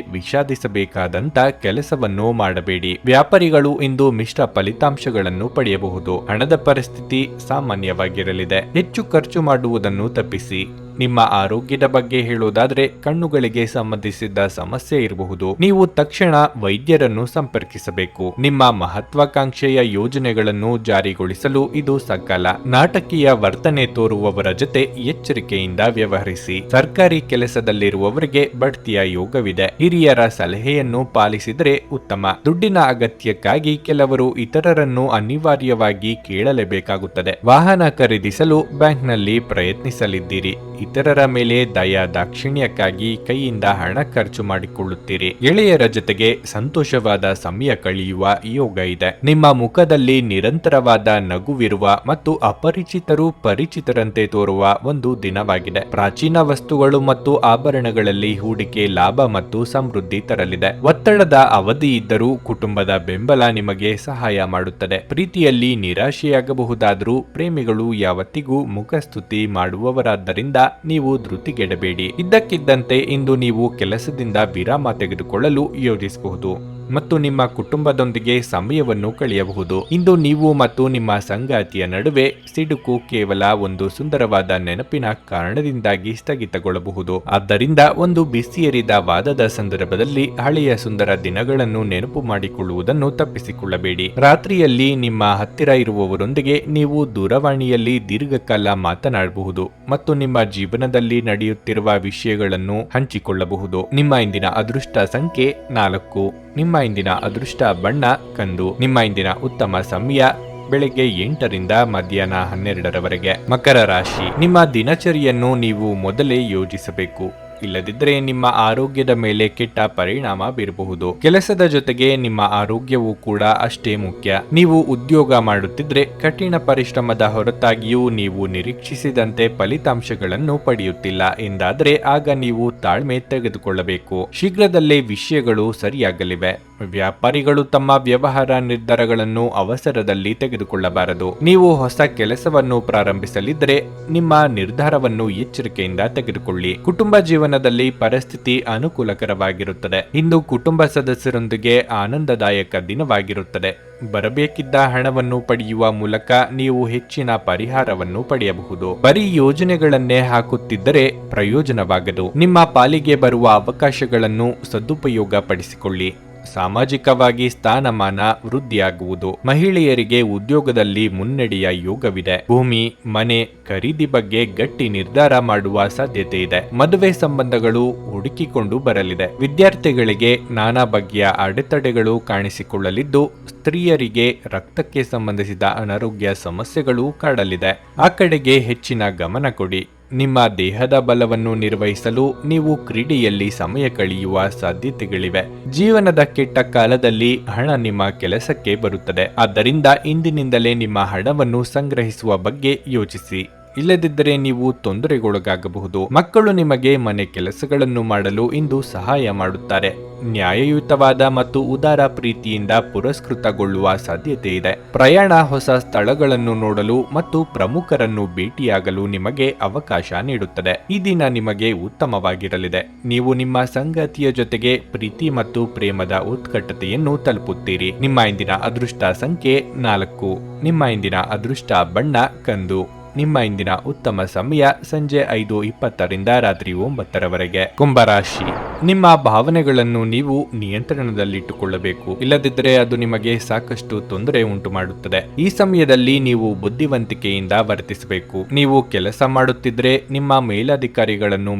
S1: ಬೇಕಾದಂತ ಕೆಲಸವನ್ನು ಮಾಡಬೇಡಿ. ವ್ಯಾಪಾರಿಗಳು ಇಂದು ಮಿಶ್ರ ಫಲಿತಾಂಶಗಳನ್ನು ಪಡೆಯಬಹುದು. ಹಣದ ಪರಿಸ್ಥಿತಿ ಸಾಮಾನ್ಯವಾಗಿರಲಿದೆ. ಹೆಚ್ಚು ಖರ್ಚು ಮಾಡುವುದನ್ನು ತಪ್ಪಿಸಿ. ನಿಮ್ಮ ಆರೋಗ್ಯದ ಬಗ್ಗೆ ಹೇಳುವುದಾದ್ರೆ ಕಣ್ಣುಗಳಿಗೆ ಸಂಬಂಧಿಸಿದ ಸಮಸ್ಯೆ ಇರಬಹುದು. ನೀವು ತಕ್ಷಣ ವೈದ್ಯರನ್ನು ಸಂಪರ್ಕಿಸಬೇಕು. ನಿಮ್ಮ ಮಹತ್ವಾಕಾಂಕ್ಷೆಯ ಯೋಜನೆಗಳನ್ನು ಜಾರಿಗೊಳಿಸಲು ಇದು ಸಕಾಲ. ನಾಟಕೀಯ ವರ್ತನೆ ತೋರುವವರ ಜೊತೆ ಎಚ್ಚರಿಕೆಯಿಂದ ವ್ಯವಹರಿಸಿ. ಸರ್ಕಾರಿ ಕೆಲಸದಲ್ಲಿರುವವರಿಗೆ ಬಡ್ತಿಯ ಯೋಗವಿದೆ. ಹಿರಿಯರ ಸಲಹೆಯನ್ನು ಪಾಲಿಸಿದರೆ ಉತ್ತಮ. ದುಡ್ಡಿನ ಅಗತ್ಯಕ್ಕಾಗಿ ಕೆಲವರು ಇತರರನ್ನು ಅನಿವಾರ್ಯವಾಗಿ ಕೇಳಲೇಬೇಕಾಗುತ್ತದೆ. ವಾಹನ ಖರೀದಿಸಲು ಬ್ಯಾಂಕ್ನಲ್ಲಿ ಪ್ರಯತ್ನಿಸಲಿದ್ದೀರಿ. ಇತರರ ಮೇಲೆ ದಯಾ ದಾಕ್ಷಿಣ್ಯಕ್ಕಾಗಿ ಕೈಯಿಂದ ಹಣ ಖರ್ಚು ಮಾಡಿಕೊಳ್ಳುತ್ತೀರಿ. ಗೆಳೆಯರ ಜೊತೆಗೆ ಸಂತೋಷವಾದ ಸಮಯ ಕಳೆಯುವ ಯೋಗ ಇದೆ. ನಿಮ್ಮ ಮುಖದಲ್ಲಿ ನಿರಂತರವಾದ ನಗುವಿರುವ ಮತ್ತು ಅಪರಿಚಿತರು ಪರಿಚಿತರಂತೆ ತೋರುವ ಒಂದು ದಿನವಾಗಿದೆ. ಪ್ರಾಚೀನ ವಸ್ತುಗಳು ಮತ್ತು ಆಭರಣಗಳಲ್ಲಿ ಹೂಡಿಕೆ ಲಾಭ ಮತ್ತು ಸಮೃದ್ಧಿ ತರಲಿದೆ. ಒತ್ತಡದ ಅವಧಿ ಇದ್ದರೂ ಕುಟುಂಬದ ಬೆಂಬಲ ನಿಮಗೆ ಸಹಾಯ ಮಾಡುತ್ತದೆ. ಪ್ರೀತಿಯಲ್ಲಿ ನಿರಾಶೆಯಾಗಬಹುದಾದರೂ ಪ್ರೇಮಿಗಳು ಯಾವತ್ತಿಗೂ ಮುಖಸ್ತುತಿ ಮಾಡುವವರಾದ್ದರಿಂದ ನೀವು ಧೃತಿಗೆಡಬೇಡಿ. ಇದ್ದಕ್ಕಿದ್ದಂತೆ ಇಂದು ನೀವು ಕೆಲಸದಿಂದ ವಿರಾಮ ತೆಗೆದುಕೊಳ್ಳಲು ಯೋಜಿಸಬಹುದು ಮತ್ತು ನಿಮ್ಮ ಕುಟುಂಬದೊಂದಿಗೆ ಸಮಯವನ್ನು ಕಳೆಯಬಹುದು. ಇಂದು ನೀವು ಮತ್ತು ನಿಮ್ಮ ಸಂಗಾತಿಯ ನಡುವೆ ಸಿಡುಕು ಕೇವಲ ಒಂದು ಸುಂದರವಾದ ನೆನಪಿನ ಕಾರಣದಿಂದಾಗಿ ಸ್ಥಗಿತಗೊಳ್ಳಬಹುದು. ಆದ್ದರಿಂದ ಒಂದು ಬಿಸಿಯೇರಿದ ವಾದದ ಸಂದರ್ಭದಲ್ಲಿ ಹಳೆಯ ಸುಂದರ ದಿನಗಳನ್ನು ನೆನಪು ಮಾಡಿಕೊಳ್ಳುವುದನ್ನು ತಪ್ಪಿಸಿಕೊಳ್ಳಬೇಡಿ. ರಾತ್ರಿಯಲ್ಲಿ ನಿಮ್ಮ ಹತ್ತಿರ ಇರುವವರೊಂದಿಗೆ ನೀವು ದೂರವಾಣಿಯಲ್ಲಿ ದೀರ್ಘಕಾಲ ಮಾತನಾಡಬಹುದು ಮತ್ತು ನಿಮ್ಮ ಜೀವನದಲ್ಲಿ ನಡೆಯುತ್ತಿರುವ ವಿಷಯಗಳನ್ನು ಹಂಚಿಕೊಳ್ಳಬಹುದು. ನಿಮ್ಮ ಇಂದಿನ ಅದೃಷ್ಟ ಸಂಖ್ಯೆ 4. ನಿಮ್ಮ ಇಂದಿನ ಅದೃಷ್ಟ ಬಣ್ಣ ಕಂದು. ನಿಮ್ಮ ಇಂದಿನ ಉತ್ತಮ ಸಮಯ ಬೆಳಗ್ಗೆ 8ರಿಂದ ಮಧ್ಯಾಹ್ನ 12ರವರೆಗೆ. ಮಕರ ರಾಶಿ, ನಿಮ್ಮ ದಿನಚರಿಯನ್ನು ನೀವು ಮೊದಲೇ ಯೋಜಿಸಬೇಕು. ಇಲ್ಲದಿದ್ದರೆ ನಿಮ್ಮ ಆರೋಗ್ಯದ ಮೇಲೆ ಕೆಟ್ಟ ಪರಿಣಾಮ ಬೀರಬಹುದು. ಕೆಲಸದ ಜೊತೆಗೆ ನಿಮ್ಮ ಆರೋಗ್ಯವೂ ಕೂಡ ಅಷ್ಟೇ ಮುಖ್ಯ. ನೀವು ಉದ್ಯೋಗ ಮಾಡುತ್ತಿದ್ರೆ ಕಠಿಣ ಪರಿಶ್ರಮದ ಹೊರತಾಗಿಯೂ ನೀವು ನಿರೀಕ್ಷಿಸಿದಂತೆ ಫಲಿತಾಂಶಗಳನ್ನು ಪಡೆಯುತ್ತಿಲ್ಲ ಎಂದಾದರೆ ಆಗ ನೀವು ತಾಳ್ಮೆ ತೆಗೆದುಕೊಳ್ಳಬೇಕು. ಶೀಘ್ರದಲ್ಲೇ ವಿಷಯಗಳು ಸರಿಯಾಗಲಿವೆ. ವ್ಯಾಪಾರಿಗಳು ತಮ್ಮ ವ್ಯವಹಾರ ನಿರ್ಧಾರಗಳನ್ನು ಅವಸರದಲ್ಲಿ ತೆಗೆದುಕೊಳ್ಳಬಾರದು. ನೀವು ಹೊಸ ಕೆಲಸವನ್ನು ಪ್ರಾರಂಭಿಸಲಿದ್ದರೆ ನಿಮ್ಮ ನಿರ್ಧಾರವನ್ನು ಎಚ್ಚರಿಕೆಯಿಂದ ತೆಗೆದುಕೊಳ್ಳಿ. ಕುಟುಂಬ ಜೀವನದಲ್ಲಿ ಪರಿಸ್ಥಿತಿ ಅನುಕೂಲಕರವಾಗಿರುತ್ತದೆ. ಇಂದು ಕುಟುಂಬ ಸದಸ್ಯರೊಂದಿಗೆ ಆನಂದದಾಯಕ ದಿನವಾಗಿರುತ್ತದೆ. ಬರಬೇಕಿದ್ದ ಹಣವನ್ನು ಪಡೆಯುವ ಮೂಲಕ ನೀವು ಹೆಚ್ಚಿನ ಪರಿಹಾರವನ್ನು ಪಡೆಯಬಹುದು. ಬರೀ ಯೋಜನೆಗಳನ್ನೇ ಹಾಕುತ್ತಿದ್ದರೆ ಪ್ರಯೋಜನವಾಗದು. ನಿಮ್ಮ ಪಾಲಿಗೆ ಬರುವ ಅವಕಾಶಗಳನ್ನು ಸದುಪಯೋಗ ಪಡಿಸಿಕೊಳ್ಳಿ. ಸಾಮಾಜಿಕವಾಗಿ ಸ್ಥಾನಮಾನ ವೃದ್ಧಿಯಾಗುವುದು. ಮಹಿಳೆಯರಿಗೆ ಉದ್ಯೋಗದಲ್ಲಿ ಮುನ್ನಡೆಯ ಯೋಗವಿದೆ. ಭೂಮಿ, ಮನೆ ಖರೀದಿ ಬಗ್ಗೆ ಗಟ್ಟಿ ನಿರ್ಧಾರ ಮಾಡುವ ಸಾಧ್ಯತೆ ಇದೆ. ಮದುವೆ ಸಂಬಂಧಗಳು ಹುಡುಕಿಕೊಂಡು ಬರಲಿದೆ. ವಿದ್ಯಾರ್ಥಿಗಳಿಗೆ ನಾನಾ ಬಗೆಯ ಅಡೆತಡೆಗಳು ಕಾಣಿಸಿಕೊಳ್ಳಲಿದ್ದು, ಸ್ತ್ರೀಯರಿಗೆ ರಕ್ತಕ್ಕೆ ಸಂಬಂಧಿಸಿದ ಅನಾರೋಗ್ಯ ಸಮಸ್ಯೆಗಳು ಕಾಡಲಿದೆ. ಆ ಕಡೆಗೆ ಹೆಚ್ಚಿನ ಗಮನ ಕೊಡಿ. ನಿಮ್ಮ ದೇಹದ ಬಲವನ್ನು ನಿರ್ವಹಿಸಲು ನೀವು ಕ್ರೀಡೆಯಲ್ಲಿ ಸಮಯ ಕಳೆಯುವ ಸಾಧ್ಯತೆಗಳಿವೆ. ಜೀವನದ ಕೆಟ್ಟ ಕಾಲದಲ್ಲಿ ಹಣ ನಿಮ್ಮ ಕೆಲಸಕ್ಕೆ ಬರುತ್ತದೆ. ಆದ್ದರಿಂದ ಇಂದಿನಿಂದಲೇ ನಿಮ್ಮ ಹಣವನ್ನು ಸಂಗ್ರಹಿಸುವ ಬಗ್ಗೆ ಯೋಚಿಸಿ. ಇಲ್ಲದಿದ್ದರೆ ನೀವು ತೊಂದರೆಗೊಳಗಾಗಬಹುದು. ಮಕ್ಕಳು ನಿಮಗೆ ಮನೆ ಕೆಲಸಗಳನ್ನು ಮಾಡಲು ಇಂದು ಸಹಾಯ ಮಾಡುತ್ತಾರೆ. ನ್ಯಾಯಯುತವಾದ ಮತ್ತು ಉದಾರ ಪ್ರೀತಿಯಿಂದ ಪುರಸ್ಕೃತಗೊಳ್ಳುವ ಸಾಧ್ಯತೆ ಇದೆ. ಪ್ರಯಾಣ ಹೊಸ ಸ್ಥಳಗಳನ್ನು ನೋಡಲು ಮತ್ತು ಪ್ರಮುಖರನ್ನು ಭೇಟಿಯಾಗಲು ನಿಮಗೆ ಅವಕಾಶ ನೀಡುತ್ತದೆ. ಈ ದಿನ ನಿಮಗೆ ಉತ್ತಮವಾಗಿರಲಿದೆ. ನೀವು ನಿಮ್ಮ ಸಂಗಾತಿಯ ಜೊತೆಗೆ ಪ್ರೀತಿ ಮತ್ತು ಪ್ರೇಮದ ಉತ್ಕಟತೆಯನ್ನು ತಲುಪುತ್ತೀರಿ. ನಿಮ್ಮ ಇಂದಿನ ಅದೃಷ್ಟ ಸಂಖ್ಯೆ 4. ನಿಮ್ಮ ಇಂದಿನ ಅದೃಷ್ಟ ಬಣ್ಣ ಕಂದು. ನಿಮ್ಮ ಇಂದಿನ ಉತ್ತಮ ಸಮಯ ಸಂಜೆ 5:20 ರಾತ್ರಿ 9 ಕುಂಭರಾಶಿ. ನಿಮ್ಮ ಭಾವನೆಗಳನ್ನು ನೀವು ನಿಯಂತ್ರಣದಲ್ಲಿಟ್ಟುಕೊಳ್ಳಬೇಕು. ಇಲ್ಲದಿದ್ದರೆ ಅದು ನಿಮಗೆ ಸಾಕಷ್ಟು ತೊಂದರೆ ಉಂಟು ಮಾಡುತ್ತದೆ. ಈ ಸಮಯದಲ್ಲಿ ನೀವು ಬುದ್ಧಿವಂತಿಕೆಯಿಂದ ವರ್ತಿಸಬೇಕು. ನೀವು ಕೆಲಸ ಮಾಡುತ್ತಿದ್ರೆ ನಿಮ್ಮ ಮೇಲಧಿಕಾರಿಗಳನ್ನು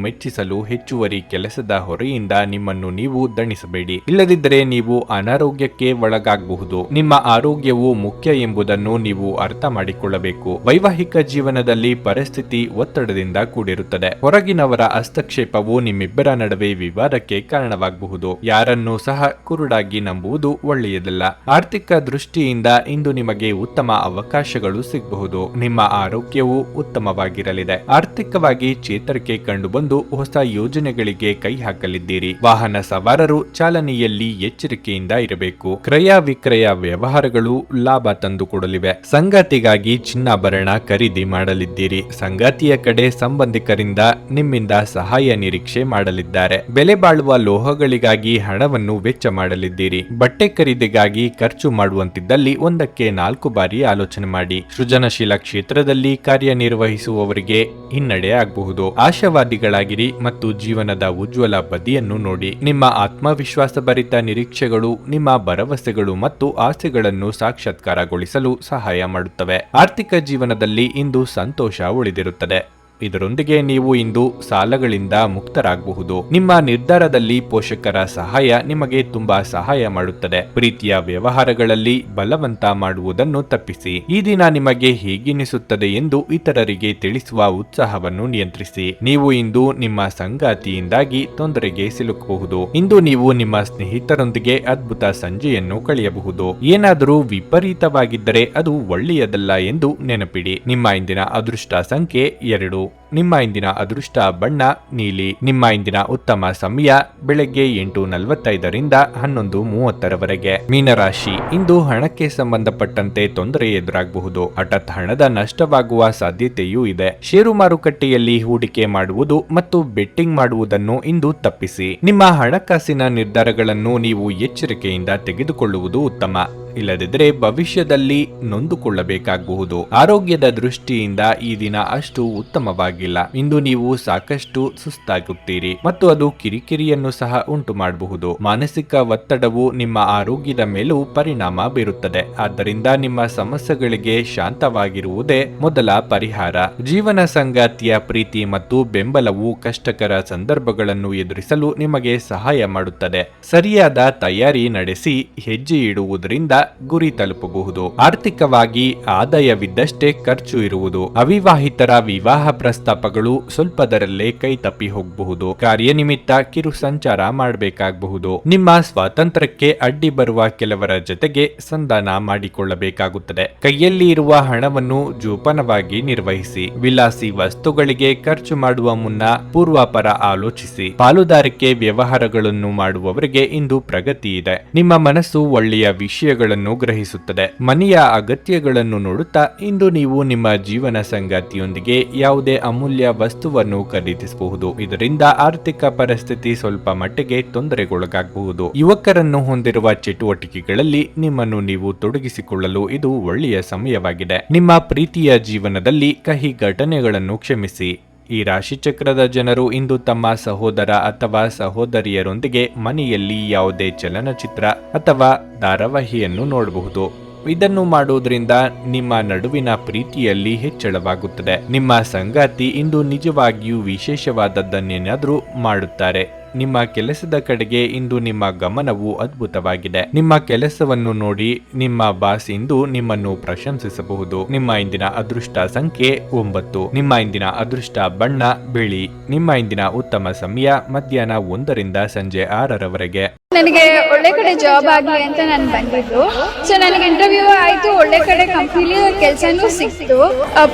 S1: ಮೆಚ್ಚಿಸಲು ಹೆಚ್ಚುವರಿ ಕೆಲಸದ ಹೊರೆಯಿಂದ ನಿಮ್ಮನ್ನು ನೀವು ದಣಿಸಬೇಡಿ. ಇಲ್ಲದಿದ್ದರೆ ನೀವು ಅನಾರೋಗ್ಯಕ್ಕೆ ಒಳಗಾಗಬಹುದು. ನಿಮ್ಮ ಆರೋಗ್ಯವು ಮುಖ್ಯ ಎಂಬುದನ್ನು ನೀವು ಅರ್ಥ ಮಾಡಿಕೊಳ್ಳಬೇಕು. ವೈವಾಹಿಕ ಜೀವನದಲ್ಲಿ ಪರಿಸ್ಥಿತಿ ಒತ್ತಡದಿಂದ ಕೂಡಿರುತ್ತದೆ. ಹೊರಗಿನವರ ಹಸ್ತಕ್ಷೇಪವು ನಿಮ್ಮಿಬ್ಬರ ನಡುವೆ ವಿವಾದಕ್ಕೆ ಕಾರಣವಾಗಬಹುದು. ಯಾರನ್ನೂ ಸಹ ಕುರುಡಾಗಿ ನಂಬುವುದು ಒಳ್ಳೆಯದಲ್ಲ. ಆರ್ಥಿಕ ದೃಷ್ಟಿಯಿಂದ ಇಂದು ನಿಮಗೆ ಉತ್ತಮ ಅವಕಾಶಗಳು ಸಿಗಬಹುದು. ನಿಮ್ಮ ಆರೋಗ್ಯವು ಉತ್ತಮವಾಗಿರಲಿದೆ. ಆರ್ಥಿಕವಾಗಿ ಚೇತರಿಕೆ ಕಂಡುಬಂದು ಹೊಸ ಯೋಜನೆಗಳಿಗೆ ಕೈ ಹಾಕಲಿದ್ದೀರಿ. ವಾಹನ ಸವಾರರು ಚಾಲನೆಯಲ್ಲಿ ಎಚ್ಚರಿಕೆಯಿಂದ ಇರಬೇಕು. ಕ್ರಯ ವಿಕ್ರಯ ವ್ಯವಹಾರಗಳು ಲಾಭ ತಂದುಕೊಡಲಿವೆ. ಸಂಗಾತಿಗಾಗಿ ಚಿನ್ನಾಭರಣ ಖರೀದಿ ಮಾಡಲಿದ್ದೀರಿ. ಸಂಗಾತಿಯ ಕಡೆ ಸಂಬಂಧಿಕರಿಂದ ನಿಮ್ಮಿಂದ ಸಹಾಯ ನಿರೀಕ್ಷೆ ಮಾಡಲಿದ್ದಾರೆ. ಬೆಲೆ ಬಾಳುವ ಲೋಹಗಳಿಗಾಗಿ ಹಣವನ್ನು ವೆಚ್ಚ ಮಾಡಲಿದ್ದೀರಿ. ಬಟ್ಟೆ ಖರೀದಿಗಾಗಿ ಖರ್ಚು ಮಾಡುವಂತಿದ್ದಲ್ಲಿ 1ಕ್ಕೆ 4 ಬಾರಿ ಆಲೋಚನೆ ಮಾಡಿ. ಸೃಜನಶೀಲ ಕ್ಷೇತ್ರದಲ್ಲಿ ಕಾರ್ಯನಿರ್ವಹಿಸುವವರಿಗೆ ಹಿನ್ನಡೆ ಆಗಬಹುದು. ಆಶಾವಾದಿಗಳಾಗಿರಿ ಮತ್ತು ಜೀವನದ ಉಜ್ವಲ ಬದಿಯನ್ನು ನೋಡಿ. ನಿಮ್ಮ ಆತ್ಮವಿಶ್ವಾಸ ಭರಿತ ನಿರೀಕ್ಷೆಗಳು ನಿಮ್ಮ ಭರವಸೆಗಳು ಮತ್ತು ಆಸೆಗಳನ್ನು ಸಾಕ್ಷಾತ್ಕಾರಗೊಳಿಸಲು ಸಹಾಯ ಮಾಡುತ್ತವೆ. ಆರ್ಥಿಕ ಜೀವನದಲ್ಲಿ ಇಂದು ಸಂತೋಷ ಉಳಿದಿರುತ್ತದೆ. ಇದರೊಂದಿಗೆ ನೀವು ಇಂದು ಸಾಲಗಳಿಂದ ಮುಕ್ತರಾಗಬಹುದು. ನಿಮ್ಮ ನಿರ್ಧಾರದಲ್ಲಿ ಪೋಷಕರ ಸಹಾಯ ನಿಮಗೆ ತುಂಬಾ ಸಹಾಯ ಮಾಡುತ್ತದೆ. ಪ್ರೀತಿಯ ವ್ಯವಹಾರಗಳಲ್ಲಿ ಬಲವಂತ ಮಾಡುವುದನ್ನು ತಪ್ಪಿಸಿ. ಈ ದಿನ ನಿಮಗೆ ಹೇಗೆನಿಸುತ್ತದೆ ಎಂದು ಇತರರಿಗೆ ತಿಳಿಸುವ ಉತ್ಸಾಹವನ್ನು ನಿಯಂತ್ರಿಸಿ. ನೀವು ಇಂದು ನಿಮ್ಮ ಸಂಗಾತಿಯಿಂದಾಗಿ ತೊಂದರೆಗೆ ಸಿಲುಕಬಹುದು. ಇಂದು ನೀವು ನಿಮ್ಮ ಸ್ನೇಹಿತರೊಂದಿಗೆ ಅದ್ಭುತ ಸಂಜೆಯನ್ನು ಕಳೆಯಬಹುದು. ಏನಾದರೂ ವಿಪರೀತವಾಗಿದ್ದರೆ ಅದು ಒಳ್ಳೆಯದಲ್ಲ ಎಂದು ನೆನಪಿಡಿ. ನಿಮ್ಮ ಇಂದಿನ ಅದೃಷ್ಟ ಸಂಖ್ಯೆ 2. ನಿಮ್ಮ ಇಂದಿನ ಅದೃಷ್ಟ ಬಣ್ಣ ನೀಲಿ. ನಿಮ್ಮ ಇಂದಿನ ಉತ್ತಮ ಸಮಯ ಬೆಳಗ್ಗೆ 8:45 11:30 ಮೀನರಾಶಿ. ಇಂದು ಹಣಕ್ಕೆ ಸಂಬಂಧಪಟ್ಟಂತೆ ತೊಂದರೆ ಎದುರಾಗಬಹುದು. ಹಠಾತ್ ಹಣದ ನಷ್ಟವಾಗುವ ಸಾಧ್ಯತೆಯೂ ಇದೆ. ಷೇರು ಮಾರುಕಟ್ಟೆಯಲ್ಲಿ ಹೂಡಿಕೆ ಮಾಡುವುದು ಮತ್ತು ಬೆಟ್ಟಿಂಗ್ ಮಾಡುವುದನ್ನು ಇಂದು ತಪ್ಪಿಸಿ. ನಿಮ್ಮ ಹಣಕಾಸಿನ ನಿರ್ಧಾರಗಳನ್ನು ನೀವು ಎಚ್ಚರಿಕೆಯಿಂದ ತೆಗೆದುಕೊಳ್ಳುವುದು ಉತ್ತಮ. ಇಲ್ಲದಿದ್ದರೆ ಭವಿಷ್ಯದಲ್ಲಿ ನೊಂದುಕೊಳ್ಳಬೇಕಾಗಬಹುದು. ಆರೋಗ್ಯದ ದೃಷ್ಟಿಯಿಂದ ಈ ದಿನ ಅಷ್ಟು ಉತ್ತಮವಾಗಿಲ್ಲ. ಇಂದು ನೀವು ಸಾಕಷ್ಟು ಸುಸ್ತಾಗುತ್ತೀರಿ ಮತ್ತು ಅದು ಕಿರಿಕಿರಿಯನ್ನು ಸಹ ಉಂಟು ಮಾಡಬಹುದು. ಮಾನಸಿಕ ಒತ್ತಡವು ನಿಮ್ಮ ಆರೋಗ್ಯದ ಮೇಲೂ ಪರಿಣಾಮ ಬೀರುತ್ತದೆ. ಆದ್ದರಿಂದ ನಿಮ್ಮ ಸಮಸ್ಯೆಗಳಿಗೆ ಶಾಂತವಾಗಿರುವುದೇ ಮೊದಲ ಪರಿಹಾರ. ಜೀವನ ಸಂಗಾತಿಯ ಪ್ರೀತಿ ಮತ್ತು ಬೆಂಬಲವು ಕಷ್ಟಕರ ಸಂದರ್ಭಗಳನ್ನು ಎದುರಿಸಲು ನಿಮಗೆ ಸಹಾಯ ಮಾಡುತ್ತದೆ. ಸರಿಯಾದ ತಯಾರಿ ನಡೆಸಿ ಹೆಜ್ಜೆ ಇಡುವುದರಿಂದ ಗುರಿ ತಲುಪಬಹುದು. ಆರ್ಥಿಕವಾಗಿ ಆದಾಯವಿದ್ದಷ್ಟೇ ಖರ್ಚು ಇರುವುದು. ಅವಿವಾಹಿತರ ವಿವಾಹ ಪ್ರಸ್ತಾಪಗಳು ಸ್ವಲ್ಪದರಲ್ಲೇ ಕೈ ತಪ್ಪಿ ಹೋಗಬಹುದು. ಕಾರ್ಯನಿಮಿತ್ತ ಕಿರು ಸಂಚಾರ ಮಾಡಬೇಕಾಗಬಹುದು. ನಿಮ್ಮ ಸ್ವಾತಂತ್ರ್ಯಕ್ಕೆ ಅಡ್ಡಿ ಬರುವ ಕೆಲವರ ಜೊತೆಗೆ ಸಂಧಾನ ಮಾಡಿಕೊಳ್ಳಬೇಕಾಗುತ್ತದೆ. ಕೈಯಲ್ಲಿ ಇರುವ ಹಣವನ್ನು ಜೋಪಾನವಾಗಿ ನಿರ್ವಹಿಸಿ. ವಿಲಾಸಿ ವಸ್ತುಗಳಿಗೆ ಖರ್ಚು ಮಾಡುವ ಮುನ್ನ ಪೂರ್ವಾಪರ ಆಲೋಚಿಸಿ. ಪಾಲುದಾರಿಕೆ ವ್ಯವಹಾರಗಳನ್ನು ಮಾಡುವವರಿಗೆ ಇಂದು ಪ್ರಗತಿ ಇದೆ. ನಿಮ್ಮ ಮನಸ್ಸು ಒಳ್ಳೆಯ ವಿಷಯಗಳನ್ನು ಗ್ರಹಿಸುತ್ತದೆ. ಮನೆಯ ಅಗತ್ಯಗಳನ್ನು ನೋಡುತ್ತಾ ಇಂದು ನೀವು ನಿಮ್ಮ ಜೀವನ ಸಂಗಾತಿಯೊಂದಿಗೆ ಯಾವುದೇ ಅಮೂಲ್ಯ ವಸ್ತುವನ್ನು ಖರೀದಿಸಬಹುದು. ಇದರಿಂದ ಆರ್ಥಿಕ ಪರಿಸ್ಥಿತಿ ಸ್ವಲ್ಪ ಮಟ್ಟಿಗೆ ತೊಂದರೆಗೊಳಗಾಗಬಹುದು. ಯುವಕರನ್ನು ಹೊಂದಿರುವ ಚಟುವಟಿಕೆಗಳಲ್ಲಿ ನಿಮ್ಮನ್ನು ನೀವು ತೊಡಗಿಸಿಕೊಳ್ಳಲು ಇದು ಒಳ್ಳೆಯ ಸಮಯವಾಗಿದೆ. ನಿಮ್ಮ ಪ್ರೀತಿಯ ಜೀವನದಲ್ಲಿ ಕಹಿ ಘಟನೆಗಳನ್ನು ಕ್ಷಮಿಸಿ. ಈ ರಾಶಿಚಕ್ರದ ಜನರು ಇಂದು ತಮ್ಮ ಸಹೋದರ ಅಥವಾ ಸಹೋದರಿಯರೊಂದಿಗೆ ಮನೆಯಲ್ಲಿ ಯಾವುದೇ ಚಲನಚಿತ್ರ ಅಥವಾ ಧಾರಾವಾಹಿಯನ್ನು ನೋಡಬಹುದು. ಇದನ್ನು ಮಾಡುವುದರಿಂದ ನಿಮ್ಮ ನಡುವಿನ ಪ್ರೀತಿಯಲ್ಲಿ ಹೆಚ್ಚಳವಾಗುತ್ತದೆ. ನಿಮ್ಮ ಸಂಗಾತಿ ಇಂದು ನಿಜವಾಗಿಯೂ ವಿಶೇಷವಾದದ್ದನ್ನೇನಾದರೂ ಮಾಡುತ್ತಾರೆ. ನಿಮ್ಮ ಕೆಲಸದ ಕಡೆಗೆ ಇಂದು ನಿಮ್ಮ ಗಮನವು ಅದ್ಭುತವಾಗಿದೆ. ನಿಮ್ಮ ಕೆಲಸವನ್ನು ನೋಡಿ ನಿಮ್ಮ ಬಾಸ್ ಇಂದು ನಿಮ್ಮನ್ನು ಪ್ರಶಂಸಿಸಬಹುದು. ನಿಮ್ಮ ಇಂದಿನ ಅದೃಷ್ಟ ಸಂಖ್ಯೆ 9. ನಿಮ್ಮ ಇಂದಿನ ಅದೃಷ್ಟ ಬಣ್ಣ ಬಿಳಿ. ನಿಮ್ಮ ಇಂದಿನ ಉತ್ತಮ ಸಮಯ ಮಧ್ಯಾಹ್ನ 1 ರಿಂದ ಸಂಜೆ 6ರವರೆಗೆ.
S3: ನನಗೆ ಒಳ್ಳೆ ಕಡೆ ಜಾಬ್ ಆಗಲಿ ಅಂತ ನಾನು ಬಂದಿದ್ದು. ಸೊ ನನಗೆ ಇಂಟರ್ವ್ಯೂ ಆಯ್ತು, ಒಳ್ಳೆ ಕಡೆ ಕಂಪ್ನಿಲಿ ಕೆಲಸನೂ ಸಿಕ್ತು.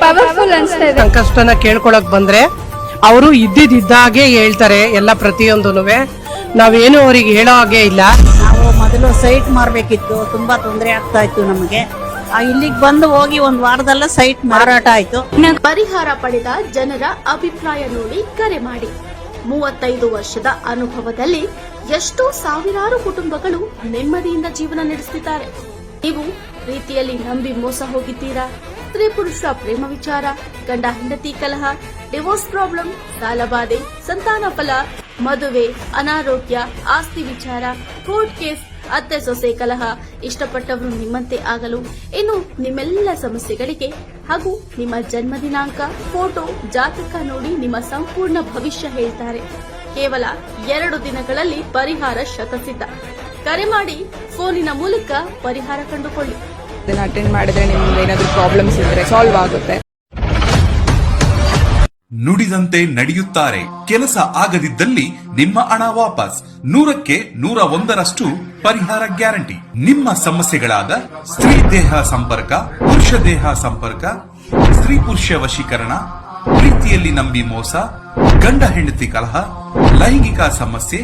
S3: ಪವರ್ಫುಲ್ ಅನ್ಸ್ತಾ ಇದೆ.
S4: ಸಂಕಷ್ಟನ ಕೇಳ್ಕೊಳಕ್ ಬಂದ್ರೆ ಅವರು ಇದ್ದಿದ್ದಾಗೆ ಹೇಳ್ತಾರೆ ಎಲ್ಲ ಪ್ರತಿಯೊಂದೂನುವೆ. ನಾವೇನು ಅವ್ರಿಗೆ ಹೇಳೋ ಹಾಗೆ ಇಲ್ಲ.
S5: ನಾವು ಮೊದಲು ಸೈಟ್ ಮಾರಬೇಕಿತ್ತು, ತುಂಬಾ ತೊಂದರೆ ಆಗ್ತಾ ಇತ್ತು ನಮಗೆ. ಇಲ್ಲಿಗೆ ಬಂದು ಹೋಗಿ ಒಂದು ವಾರದಲ್ಲ ಸೈಟ್ ಮಾರಾಟ ಆಯ್ತು.
S6: ಪರಿಹಾರ ಪಡೆದ ಜನರ ಅಭಿಪ್ರಾಯ ನೋಡಿ ಕರೆ ಮಾಡಿ. 35 ವರ್ಷದ ಅನುಭವದಲ್ಲಿ ಎಷ್ಟೋ ಸಾವಿರಾರು ಕುಟುಂಬಗಳು ನೆಮ್ಮದಿಯಿಂದ ಜೀವನ ನಡೆಸುತ್ತಿದ್ದಾರೆ. ನೀವು ಪ್ರೀತಿಯಲ್ಲಿ ನಂಬಿ ಮೋಸ ಹೋಗಿದ್ದೀರಾ? ಸ್ತ್ರೀ ಪುರುಷ ಪ್ರೇಮ ವಿಚಾರ, ಗಂಡ ಹೆಂಡತಿ ಕಲಹ, ಡಿವೋರ್ಸ್ ಪ್ರಾಬ್ಲಮ್, ಸಾಲಬಾಧೆ, ಸಂತಾನ ಫಲ, ಮದುವೆ, ಅನಾರೋಗ್ಯ, ಆಸ್ತಿ ವಿಚಾರ, ಕೋರ್ಟ್ ಕೇಸ್, ಅತ್ತೆ ಸೊಸೆ ಕಲಹ, ಇಷ್ಟಪಟ್ಟವರು ನಿಮ್ಮಂತೆ ಆಗಲು, ಇನ್ನು ನಿಮ್ಮೆಲ್ಲ ಸಮಸ್ಯೆಗಳಿಗೆ ಹಾಗೂ ನಿಮ್ಮ ಜನ್ಮ ದಿನಾಂಕ, ಫೋಟೋ, ಜಾತಕ ನೋಡಿ ನಿಮ್ಮ ಸಂಪೂರ್ಣ ಭವಿಷ್ಯ ಹೇಳ್ತಾರೆ. ಕೇವಲ 2 ದಿನಗಳಲ್ಲಿ ಪರಿಹಾರ ಶತಸಿದ್ಧ. ಕರೆ ಮಾಡಿ ಫೋನಿನ ಮೂಲಕ ಪರಿಹಾರ ಕಂಡುಕೊಳ್ಳಿ.
S7: ಅಟೆಂಡ್ ಮಾಡಿದ್ರೆ ನಿಮ್ಗೆ ಏನಾದ್ರೂ ಪ್ರಾಬ್ಲಮ್ಸ್ ಇದ್ರೆ ಸಾಲ್ವ್ ಆಗುತ್ತೆ.
S2: ನುಡಿದಂತೆ ನಡೆಯುತ್ತಾರೆ. ಕೆಲಸ ಆಗದಿದ್ದಲ್ಲಿ ನಿಮ್ಮ ಹಣ ವಾಪಸ್. 100ಕ್ಕೆ 101ರಷ್ಟು ಪರಿಹಾರ ಗ್ಯಾರಂಟಿ. ನಿಮ್ಮ ಸಮಸ್ಯೆಗಳಾದ ಸ್ತ್ರೀ ದೇಹ ಸಂಪರ್ಕ, ಪುರುಷ ದೇಹ ಸಂಪರ್ಕ, ಸ್ತ್ರೀ ಪುರುಷ ವಶೀಕರಣ, ಪ್ರೀತಿಯಲ್ಲಿ ನಂಬಿ ಮೋಸ, ಗಂಡ ಹೆಂಡತಿ ಕಲಹ, ಲೈಂಗಿಕ ಸಮಸ್ಯೆ,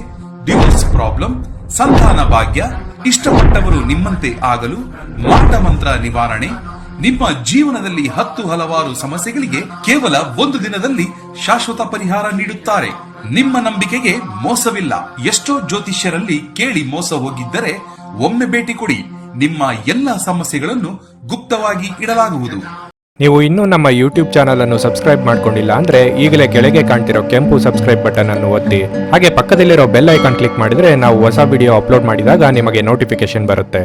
S2: ಡಿವೋರ್ಸ್ ಪ್ರಾಬ್ಲಮ್, ಸಂತಾನ ಭಾಗ್ಯ, ಇಷ್ಟಪಟ್ಟವರು ನಿಮ್ಮಂತೆ ಆಗಲು, ಮಾಟ ಮಂತ್ರ ನಿವಾರಣೆ, ನಿಮ್ಮ ಜೀವನದಲ್ಲಿ 10 ಹಲವಾರು ಸಮಸ್ಯೆಗಳಿಗೆ ಕೇವಲ 1 ದಿನದಲ್ಲಿ ಶಾಶ್ವತ ಪರಿಹಾರ ನೀಡುತ್ತಾರೆ. ನಿಮ್ಮ ನಂಬಿಕೆಗೆ ಮೋಸವಿಲ್ಲ. ಎಷ್ಟೋ ಜ್ಯೋತಿಷ್ಯರಲ್ಲಿ ಕೇಳಿ ಮೋಸ ಹೋಗಿದ್ದರೆ ಒಮ್ಮೆ ಭೇಟಿ ಕೊಡಿ. ನಿಮ್ಮ ಎಲ್ಲ ಸಮಸ್ಯೆಗಳನ್ನು ಗುಪ್ತವಾಗಿ ಇಡಲಾಗುವುದು.
S1: ನೀವು ಇನ್ನೂ ನಮ್ಮ ಯೂಟ್ಯೂಬ್ ಚಾನಲ್ ಅನ್ನು ಸಬ್ಸ್ಕ್ರೈಬ್ ಮಾಡ್ಕೊಂಡಿಲ್ಲ ಅಂದ್ರೆ ಈಗಲೇ ಕೆಳಗೆ ಕಾಣ್ತಿರೋ ಕೆಂಪು ಸಬ್ಸ್ಕ್ರೈಬ್ ಬಟನ್ ಅನ್ನು ಒತ್ತಿ. ಹಾಗೆ ಪಕ್ಕದಲ್ಲಿರೋ ಬೆಲ್ ಐಕಾನ್ ಕ್ಲಿಕ್ ಮಾಡಿದ್ರೆ ನಾವು ಹೊಸ ವಿಡಿಯೋ ಅಪ್ಲೋಡ್ ಮಾಡಿದಾಗ ನಿಮಗೆ ನೋಟಿಫಿಕೇಶನ್ ಬರುತ್ತೆ.